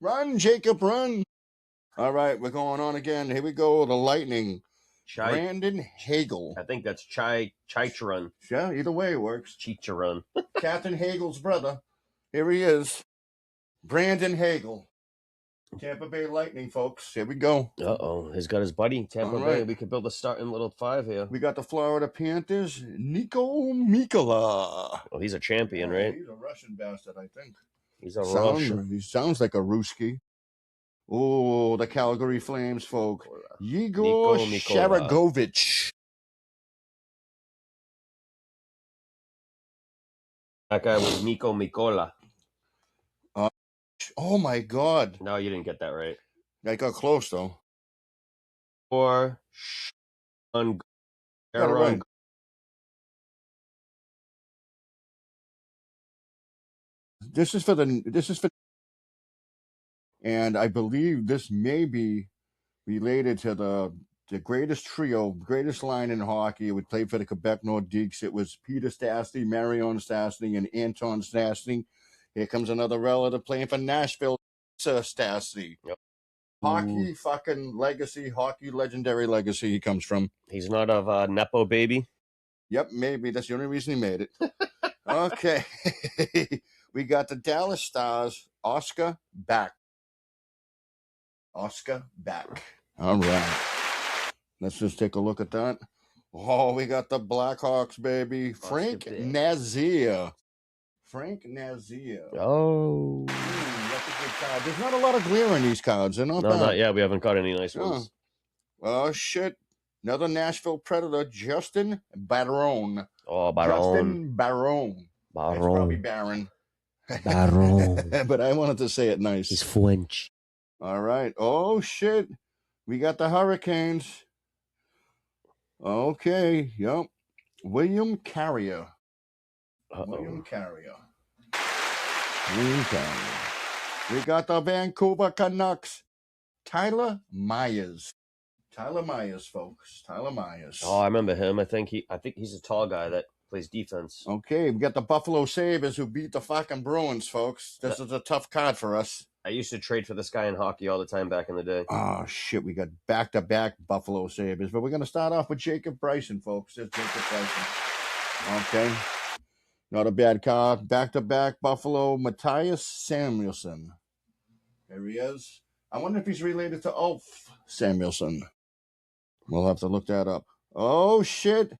Run, Jacob, run. All right, we're going on again. Here we go. The Lightning. Brandon Hagel. I think that's Chicharon. Yeah, either way it works. Chicharon. Captain Hagel's brother. Here he is. Brandon Hagel. Tampa Bay Lightning, folks. Here we go. Uh-oh. He's got his buddy, Tampa Bay. We could build a starting little five here. We got the Florida Panthers. Nico Mikola. Oh, he's a champion, right? He's a Russian bastard, I think. He's a Russian. He sounds like a Ruski. Oh, the Calgary Flames, folk. Igor Sharagovich. That guy was Nico Mikola. Oh, my God. No, you didn't get that right. I got close, though. Or Aaron. This is for and I believe this may be related to the greatest trio, greatest line in hockey. It would play for the Quebec Nordiques. It was Peter Stastny, Marion Stastny, and Anton Stastny. Here comes another relative playing for Nashville, Stastny. Yep. Hockey fucking legacy, hockey legendary legacy he comes from. He's not of Nepo baby? Yep, maybe. That's the only reason he made it. Okay. We got the Dallas Stars, Oscar Back. Oscar Back. All right. Let's just take a look at that. Oh, we got the Blackhawks, baby. Frank Nazir. Oh. That's a good card. There's not a lot of glare in these cards. They're not bad. Not yet. We haven't got any nice ones. Oh, shit. Another Nashville Predator, Justin Barron. Oh, Barron. Justin Barron. Barron. It's probably Baron. Barron. But I wanted to say it nice. He's French. All right. Oh, shit. We got the Hurricanes. Okay. Yep. William Carrier. William Carrier. We got the Vancouver Canucks. Tyler Myers. Tyler Myers, folks. Tyler Myers. Oh, I remember him. I think he's a tall guy that plays defense. Okay, we got the Buffalo Sabres who beat the fucking Bruins, folks. This is a tough card for us. I used to trade for this guy in hockey all the time back in the day. Oh, shit. We got back-to-back Buffalo Sabres. But we're going to start off with Jacob Bryson, folks. There's Jacob Bryson. Okay. Not a bad card. Back-to-back Buffalo, Matthias Samuelson. There he is. I wonder if he's related to Ulf Samuelson. We'll have to look that up. Oh, shit.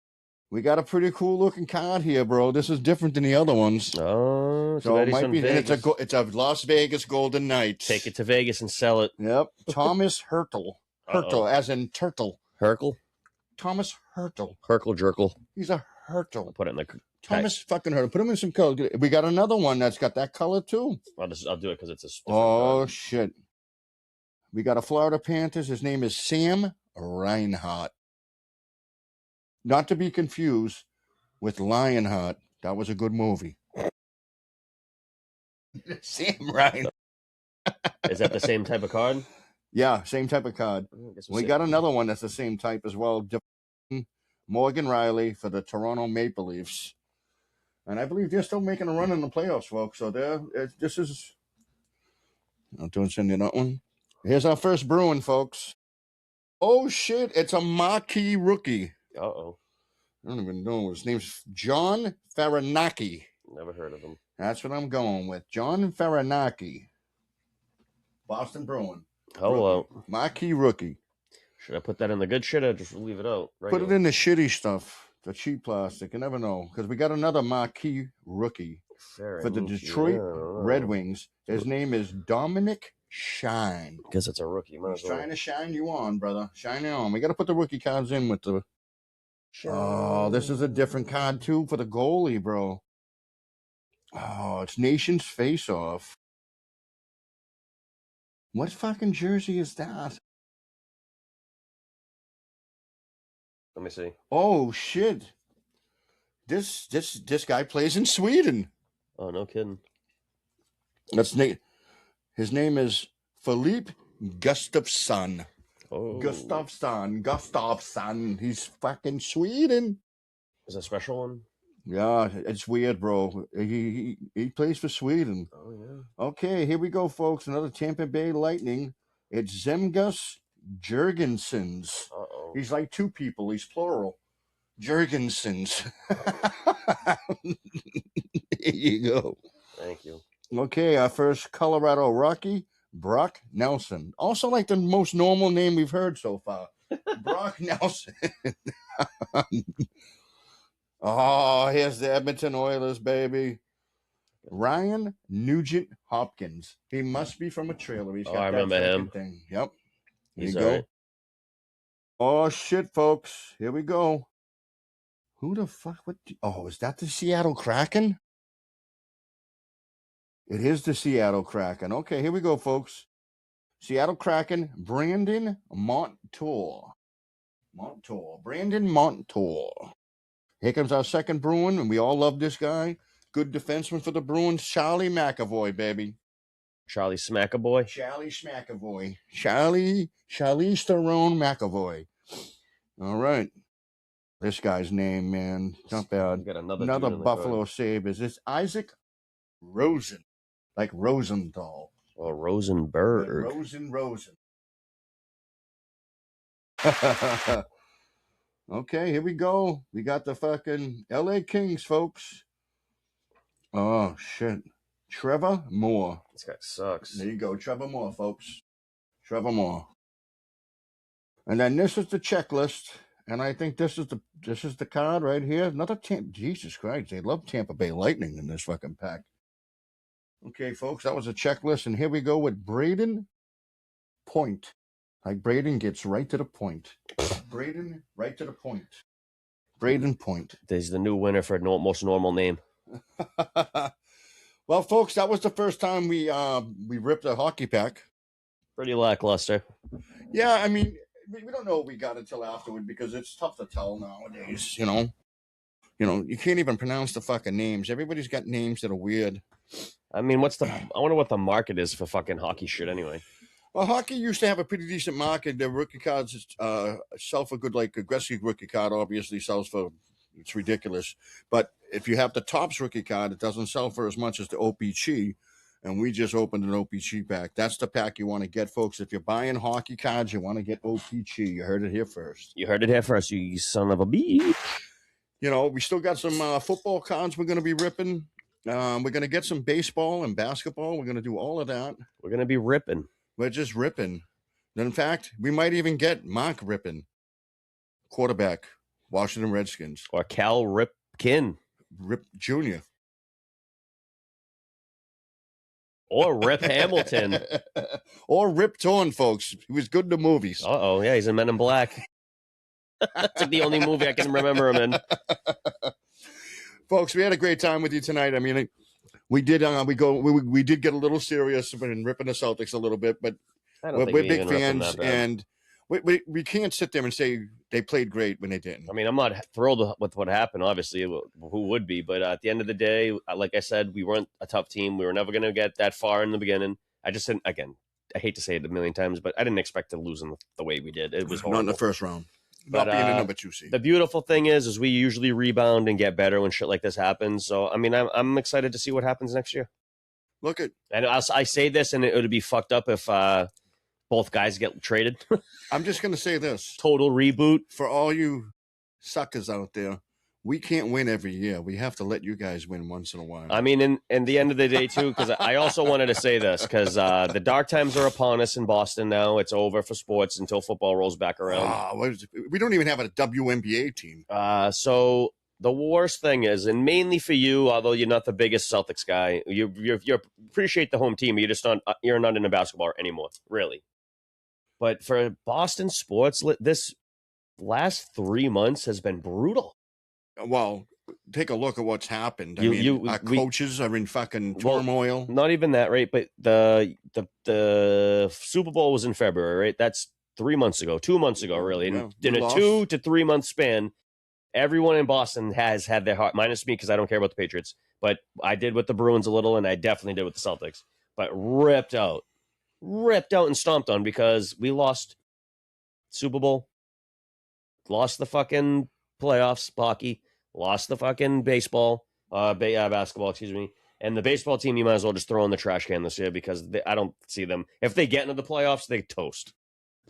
We got a pretty cool looking card here, bro. This is different than the other ones. Oh, so it might be. It's a Las Vegas Golden Knights. Take it to Vegas and sell it. Yep. Thomas Hertel. Hertel, as in turtle. Herkel? Thomas Hertel. Herkel Jerkel. He's a Hertel. I'll put it in the Thomas fucking Hertel. Put him in some color. We got another one that's got that color too. I'll do it because it's a. Oh shit. We got a Florida Panthers. His name is Sam Reinhart. Not to be confused with Lionheart. That was a good movie. Sam Reinhart. Is that the same type of card? Yeah, same type of card. We got another one that's the same type as well. Morgan Riley for the Toronto Maple Leafs. And I believe they're still making a run in the playoffs, folks. So this is... I'm doing send you that one. Here's our first Bruin, folks. Oh, shit. It's a marquee rookie. Uh-oh. I don't even know. His name's John Farinaki. Never heard of him. That's what I'm going with. John Farinaki. Boston Bruin. Hello. Marquee rookie. Should I put that in the good shit or just leave it out? Put it in the shitty stuff. The cheap plastic. You never know. Because we got another marquee rookie for the Detroit Red Wings. His name is Dominic Shine. Guess it's a rookie. He's trying to shine you on, brother. Shine you on. We got to put the rookie cards in with the... Oh, this is a different card, too, for the goalie, bro. Oh, it's Nations Face-Off. What fucking jersey is that? Let me see. Oh, shit. This guy plays in Sweden. Oh, no kidding. His name is Philippe Gustafsson. Oh, Gustafsson. He's fucking Sweden. is that a special one? Yeah, it's weird, bro. He plays for Sweden. Oh yeah. Okay, here we go, folks. Another Tampa Bay Lightning. It's Zemgus Jurgensons. Uh-oh. He's like two people. He's plural. Jurgensons. There you go. Thank you. Okay, our first Colorado Rocky, Brock Nelson. Also like the most normal name we've heard so far. Brock Nelson. Oh, here's the Edmonton Oilers, baby. Ryan Nugent Hopkins. He must be from a trailer. He's got I that remember him. thing. Yep. Here He's you go. right. Oh, shit, folks. Here we go. Who the fuck? Is that the Seattle Kraken? It is the Seattle Kraken. Okay, here we go, folks. Seattle Kraken, Brandon Montour. Brandon Montour. Here comes our second Bruin, and we all love this guy. Good defenseman for the Bruins, Charlie McAvoy, baby. Charlie Smackaboy. Charlie Sterone McAvoy. All right. This guy's name, man, not bad. Got Another Buffalo save. Is this Isaac Rosen? Like Rosenthal. Or Rosenberg. Rosen. Okay, here we go. We got the fucking LA Kings, folks. Oh, shit. Trevor Moore. This guy sucks. There you go. Trevor Moore, folks. Trevor Moore. And then this is the checklist. And I think this is the card right here. Another Jesus Christ, they love Tampa Bay Lightning in this fucking pack. Okay, folks, that was a checklist. And here we go with Braden Point. Like Braden gets right to the point. Braden, right to the point. Braden Point. There's the new winner for most normal name. Well, folks, that was the first time we ripped a hockey pack. Pretty lackluster. Yeah, I mean, we don't know what we got until afterward because it's tough to tell nowadays, you know. You can't even pronounce the fucking names. Everybody's got names that are weird. I mean, I wonder what the market is for fucking hockey shit anyway. Well, hockey used to have a pretty decent market. The rookie cards sell for good, like a Gretzky rookie card obviously sells for, it's ridiculous. But if you have the Topps rookie card, it doesn't sell for as much as the O-Pee-Chee. And we just opened an O-Pee-Chee pack. That's the pack you want to get, folks. If you're buying hockey cards, you want to get O-Pee-Chee. You heard it here first. You son of a bitch. We still got some football cards we're going to be ripping. We're going to get some baseball and basketball. We're going to do all of that. We're going to be ripping. We're just ripping. And in fact, we might even get Mark Rippin, quarterback, Washington Redskins. Or Cal Ripken. Rip Jr. Or Rip Hamilton. Or Rip Torn, folks. He was good in the movies. Uh-oh, yeah, he's in Men in Black. That's like the only movie I can remember him in. Folks, we had a great time with you tonight. I mean, we did we did get a little serious and ripping the Celtics a little bit, but we're big fans, and we can't sit there and say they played great when they didn't. I mean, I'm not thrilled with what happened, obviously. Who would be? But at the end of the day, like I said, we weren't a tough team. We were never going to get that far in the beginning. I just didn't, again, I hate to say it a million times, but I didn't expect to lose in the way we did. It was horrible. Not in the first round. But, not being a number 2 seed. The beautiful thing is we usually rebound and get better when shit like this happens. So, I mean, I'm excited to see what happens next year. And I say this, and it would be fucked up if both guys get traded. I'm just going to say this. Total reboot. For all you suckers out there, we can't win every year. We have to let you guys win once in a while. I mean, in the end of the day, too, because I also wanted to say this, because the dark times are upon us in Boston now. It's over for sports until football rolls back around. We don't even have a WNBA team. So the worst thing is, and mainly for you, although you're not the biggest Celtics guy, you appreciate the home team. You're not into basketball anymore, really. But for Boston sports, this last 3 months has been brutal. Well, take a look at what's happened. Our coaches are in fucking turmoil. Not even that, right? But the Super Bowl was in February, right? That's 3 months ago, 2 months ago, really. And in a 2 to 3 month span, everyone in Boston has had their heart, minus me because I don't care about the Patriots. But I did with the Bruins a little, and I definitely did with the Celtics. But ripped out and stomped on because we lost Super Bowl, lost the fucking playoffs, hockey, lost the fucking basketball, excuse me. And the baseball team, you might as well just throw in the trash can this year because I don't see them. If they get into the playoffs, they toast.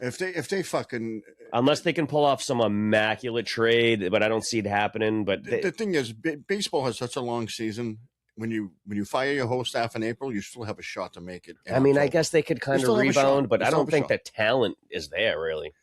If they fucking, unless they can pull off some immaculate trade, but I don't see it happening. But the thing is, baseball has such a long season. When you fire your whole staff in April, you still have a shot to make it. I mean, I guess they could kind of rebound, but I don't think the talent is there really.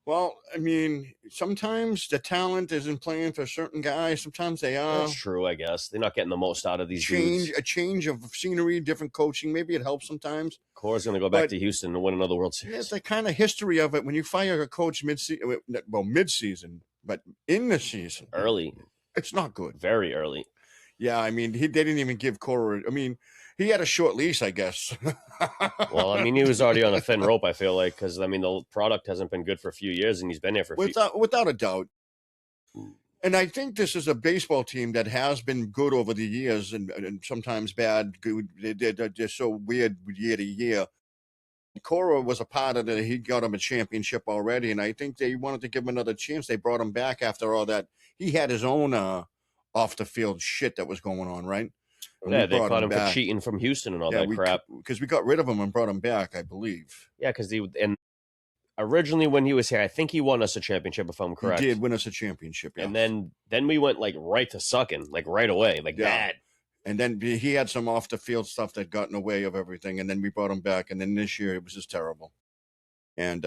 Well, I mean, sometimes the talent isn't playing for certain guys. Sometimes they are. That's true, I guess. They're not getting the most out of these dudes. A change of scenery, different coaching. Maybe it helps sometimes. Core's going to go back to Houston and win another World Series. It's the kind of history of it when you fire a coach mid-season, but in the season. Early. It's not good. Very early. Yeah, I mean, they didn't even give Core. I mean, he had a short leash, I guess. Well, I mean, he was already on a thin rope, I feel like, because, I mean, the product hasn't been good for a few years, and he's been here for without a doubt. And I think this is a baseball team that has been good over the years and sometimes bad. Good. They're just so weird year to year. Cora was a part of it. He got him a championship already, and I think they wanted to give him another chance. They brought him back after all that. He had his own off-the-field shit that was going on, right? Yeah, they caught him for cheating from Houston and all that crap. Because we got rid of him and brought him back, I believe. Yeah, because and originally when he was here, I think he won us a championship, if I'm correct. He did win us a championship, yeah. And then we went like right to sucking, like right away, like bad. And then he had some off-the-field stuff that got in the way of everything, and then we brought him back, and then this year it was just terrible. And,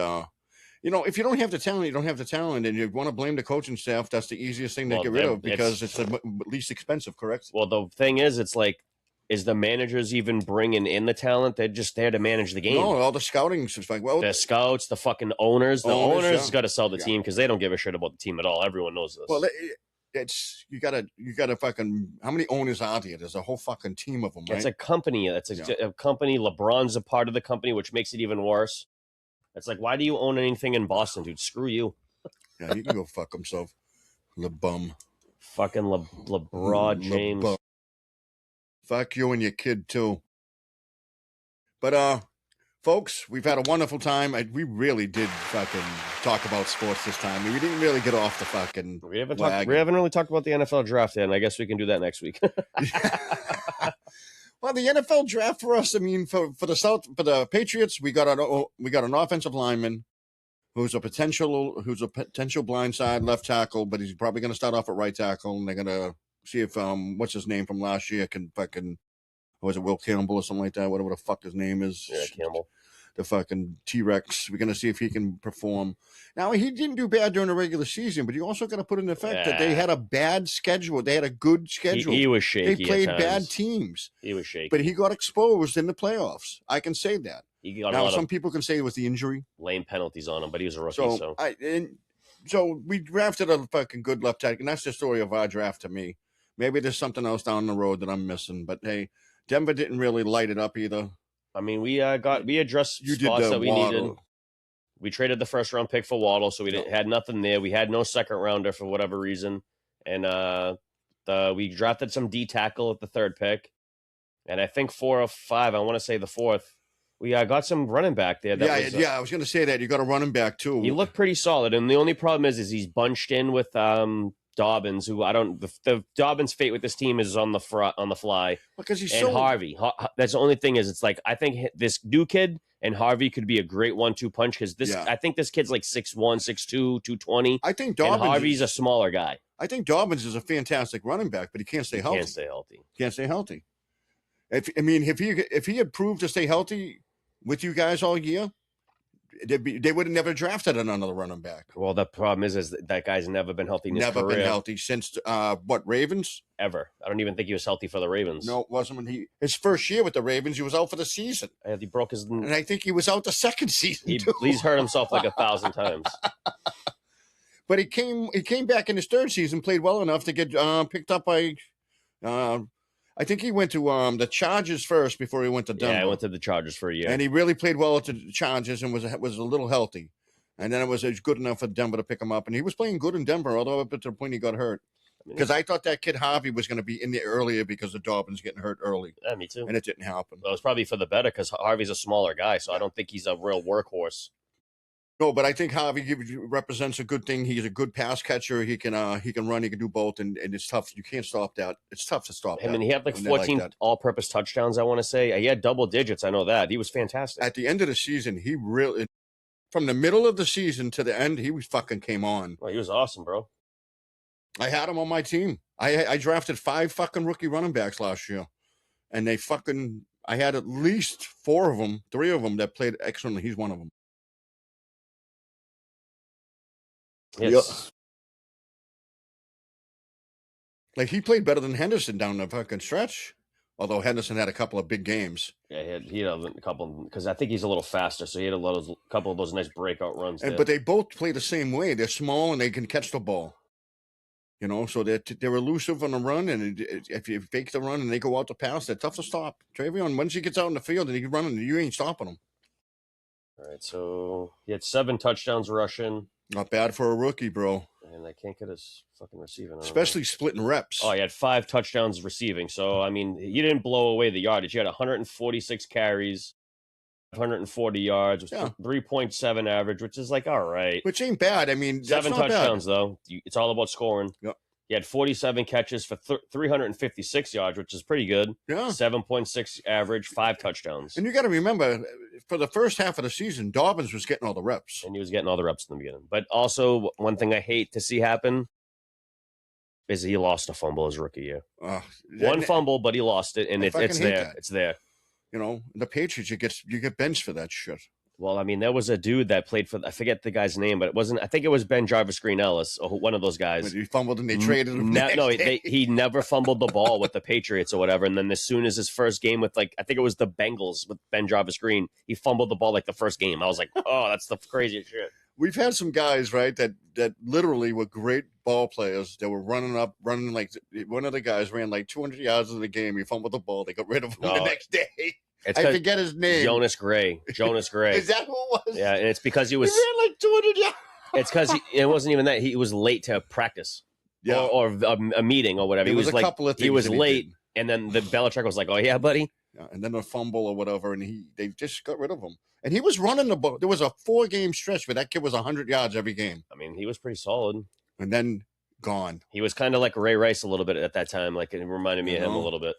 if you don't have the talent, you don't have the talent, and you want to blame the coaching staff, that's the easiest thing to get rid of because it's the least expensive, correct? Well, the thing is, it's like, is the managers even bringing in the talent? They're just there to manage the game. No, all the scouting is like, well, the scouts, the fucking owners. The owners got to sell the team because they don't give a shit about the team at all. Everyone knows this. Well, it's you gotta fucking. How many owners are there? There's a whole fucking team of them. Right? It's a company. It's a company. LeBron's a part of the company, which makes it even worse. It's like, why do you own anything in Boston, dude? Screw you. Yeah, he can go fuck himself. LeBum. Fucking LeBron James. LeBum. Fuck you and your kid too. But folks, we've had a wonderful time. We really did fucking talk about sports this time. We didn't really get off the fucking. We haven't really talked about the NFL draft yet, and I guess we can do that next week. Well, the NFL draft for us, I mean, for the Patriots, we got an offensive lineman who's a potential blindside left tackle, but he's probably going to start off at right tackle, and they're going to see if what's his name from last year can fucking, was it Will Campbell or something like that? Whatever the fuck his name is. Yeah, Campbell. The fucking T-Rex. We're going to see if he can perform. Now, he didn't do bad during the regular season, but you also got to put in the fact that they had a bad schedule. They had a good schedule. He was shaky. They played bad teams. He was shaky. But he got exposed in the playoffs. I can say that. Now, some people can say it was the injury. Lame penalties on him, but he was a rookie. So we drafted a fucking good left tackle, and that's the story of our draft to me. Maybe there's something else down the road that I'm missing, but hey, Denver didn't really light it up either. I mean, we addressed spots that we needed. We traded the first round pick for Waddle, so we had nothing there. We had no second rounder for whatever reason, and we drafted some D tackle at the third pick, and I think 4 or 5. I want to say the fourth. We got some running back there. I was going to say that you got a running back too. He looked pretty solid, and the only problem is he's bunched in with Dobbins, who the Dobbins' fate with this team is on the fly because he's Harvey. That's the only thing is it's like I think this new kid and Harvey could be a great 1-2 punch because I think this kid's like 6'1", 6'2", 220. I think Dobbins and Harvey's a smaller guy. I think Dobbins is a fantastic running back, but he can't stay healthy. Can't stay healthy. If he had proved to stay healthy with you guys all year, they would have never drafted another running back. Well, the problem is that guy's never been healthy in his career. Never been healthy since Ravens? Ever. I don't even think he was healthy for the Ravens. No, it wasn't when his first year with the Ravens. He was out for the season. And he broke his. And I think he was out the second season. He's hurt himself like 1,000 times. But he came back in his third season, played well enough to get picked up by. I think he went to the Chargers first before he went to Denver. Yeah, I went to the Chargers for a year. And he really played well at the Chargers and was a little healthy. And then it was good enough for Denver to pick him up. And he was playing good in Denver, although up to the point he got hurt. Because I thought that kid Harvey was going to be in there earlier because of Dobbins getting hurt early. Yeah, me too. And it didn't happen. Well, it was probably for the better because Harvey's a smaller guy, so I don't think he's a real workhorse. No, but I think Harvey represents a good thing. He's a good pass catcher. He can run. He can do both, and it's tough. You can't stop that. It's tough to stop him. And he had like 14 all-purpose touchdowns. I want to say he had double digits. I know that he was fantastic. At the end of the season, he really, from the middle of the season to the end, he fucking came on. Well, he was awesome, bro. I had him on my team. I drafted 5 fucking rookie running backs last year, and I had at least 4 of them, 3 of them that played excellently. He's one of them. Yes. Like he played better than Henderson down the fucking stretch. Although Henderson had a couple of big games. Yeah, he had a couple because I think he's a little faster, so he had a couple of those nice breakout runs. But they both play the same way. They're small and they can catch the ball. You know, so they're elusive on the run, and if you fake the run and they go out to pass, they're tough to stop. Travion, once he gets out in the field and he's running, you ain't stopping him. All right, so he had 7 touchdowns rushing. Not bad for a rookie, bro. And I can't get his fucking receiving. Especially splitting reps. Oh, he had 5 touchdowns receiving. So, I mean, he didn't blow away the yardage. He had 146 carries, 140 yards, 3.7 average, which is like, all right. Which ain't bad. I mean, 7 that's not touchdowns, bad. Though. It's all about scoring. Yep. He had 47 catches for 356 yards, which is pretty good. Yeah. 7.6 average, 5 touchdowns. And you got to remember, for the first half of the season, Dobbins was getting all the reps. And he was getting all the reps in the beginning. But also, one thing I hate to see happen is he lost a fumble his rookie year. One fumble, but he lost it, and it's there. That. It's there. You know, the Patriots, you get benched for that shit. Well, I mean, there was a dude that played for, I forget the guy's name, but it wasn't, I think it was Ben Jarvis Green Ellis, or one of those guys. But he fumbled and they traded him. He never fumbled the ball with the Patriots or whatever. And then as soon as his first game with, like, I think it was the Bengals with Ben Jarvis Green, he fumbled the ball like the first game. I was like, oh, that's the craziest shit. We've had some guys, right, that literally were great ball players that were running like one of the guys ran like 200 yards in the game. He fumbled the ball. They got rid of him the next day. I forget his name. Jonas Gray. Is that who it was? Yeah, and it's because he was. He ran like 200 yards. It's because it wasn't even that. He was late to practice. Yeah. Or a meeting or whatever. He was like, couple of things he was late, and then the Belichick was like, "Oh yeah, buddy." Yeah, and then a fumble or whatever, and they just got rid of him. And he was running the ball. There was a 4-game stretch where that kid was 100 yards every game. I mean, he was pretty solid. And then gone. He was kind of like Ray Rice a little bit at that time. Like it reminded me of him a little bit.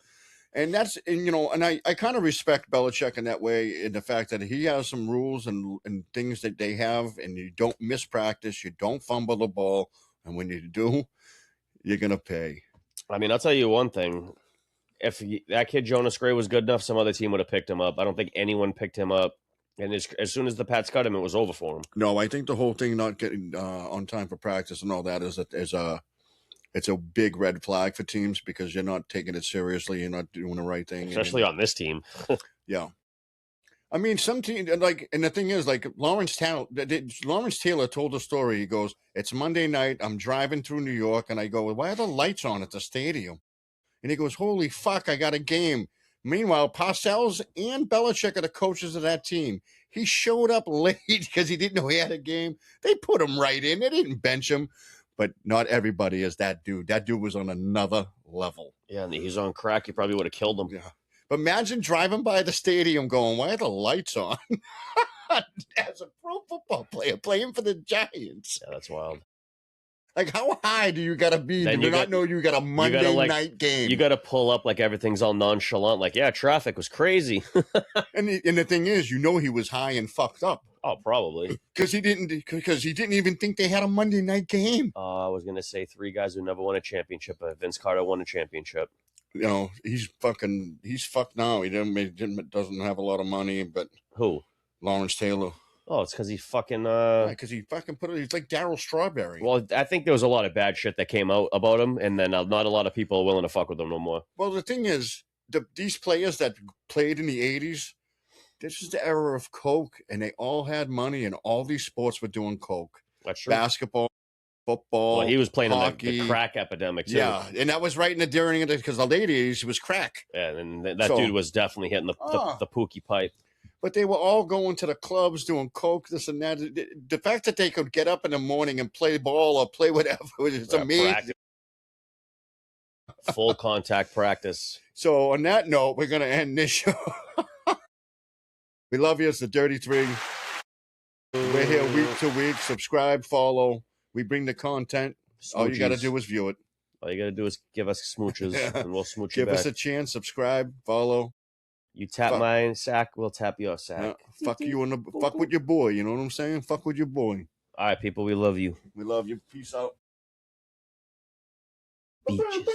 And I kind of respect Belichick in that way, in the fact that he has some rules and things that they have, and you don't miss practice, you don't fumble the ball, and when you do, you're going to pay. I mean, I'll tell you one thing. If that kid Jonas Gray was good enough, some other team would have picked him up. I don't think anyone picked him up. And as soon as the Pats cut him, it was over for him. No, I think the whole thing not getting on time for practice and all that it's a big red flag for teams because you're not taking it seriously. You're not doing the right thing. Especially on this team. Yeah. I mean, some teams, like, and the thing is, like, Lawrence Taylor told a story. He goes, it's Monday night. I'm driving through New York, and I go, why are the lights on at the stadium? And he goes, holy fuck, I got a game. Meanwhile, Parcells and Belichick are the coaches of that team. He showed up late because he didn't know he had a game. They put him right in. They didn't bench him. But not everybody is that dude. That dude was on another level. Yeah, and he's on crack. He probably would have killed him. Yeah. But imagine driving by the stadium going, why are the lights on? As a pro football player playing for the Giants. Yeah, that's wild. Like, how high do you got to be to not know you got a Monday night game? You got to pull up like everything's all nonchalant. Like, yeah, traffic was crazy. and the thing is, he was high and fucked up. Oh, probably. Because he didn't even think they had a Monday night game. I was going to say 3 guys who never won a championship, but Vince Carter won a championship. You know, he's fucked now. He doesn't have a lot of money, but who? Lawrence Taylor. Oh, it's because he fucking because he fucking he's like Darryl Strawberry. Well, I think there was a lot of bad shit that came out about him, and then not a lot of people are willing to fuck with him no more. Well, the thing is, these players that played in the 80s, this is the era of coke, and they all had money, and all these sports were doing coke. That's true. Basketball, football, well, he was playing hockey, in the crack epidemic too. Yeah, and that was right in the during it because the late 80s was crack. Yeah, and that dude was definitely hitting the pookie pipe. But they were all going to the clubs, doing coke, this and that. The fact that they could get up in the morning and play ball or play whatever is amazing. Practice. Full contact practice. So on that note, we're going to end this show. We love you. It's the Dirty Three. We're here week to week. Subscribe, follow. We bring the content. All you got to do is view it. All you got to do is give us smooches, and we'll smooch you Give back. us a chance. Subscribe, follow. You tap my sack, we'll tap your sack. Fuck you and fuck with your boy. You know what I'm saying? Fuck with your boy. All right, people, we love you. We love you. Peace out. Beaches.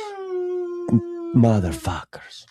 Motherfuckers.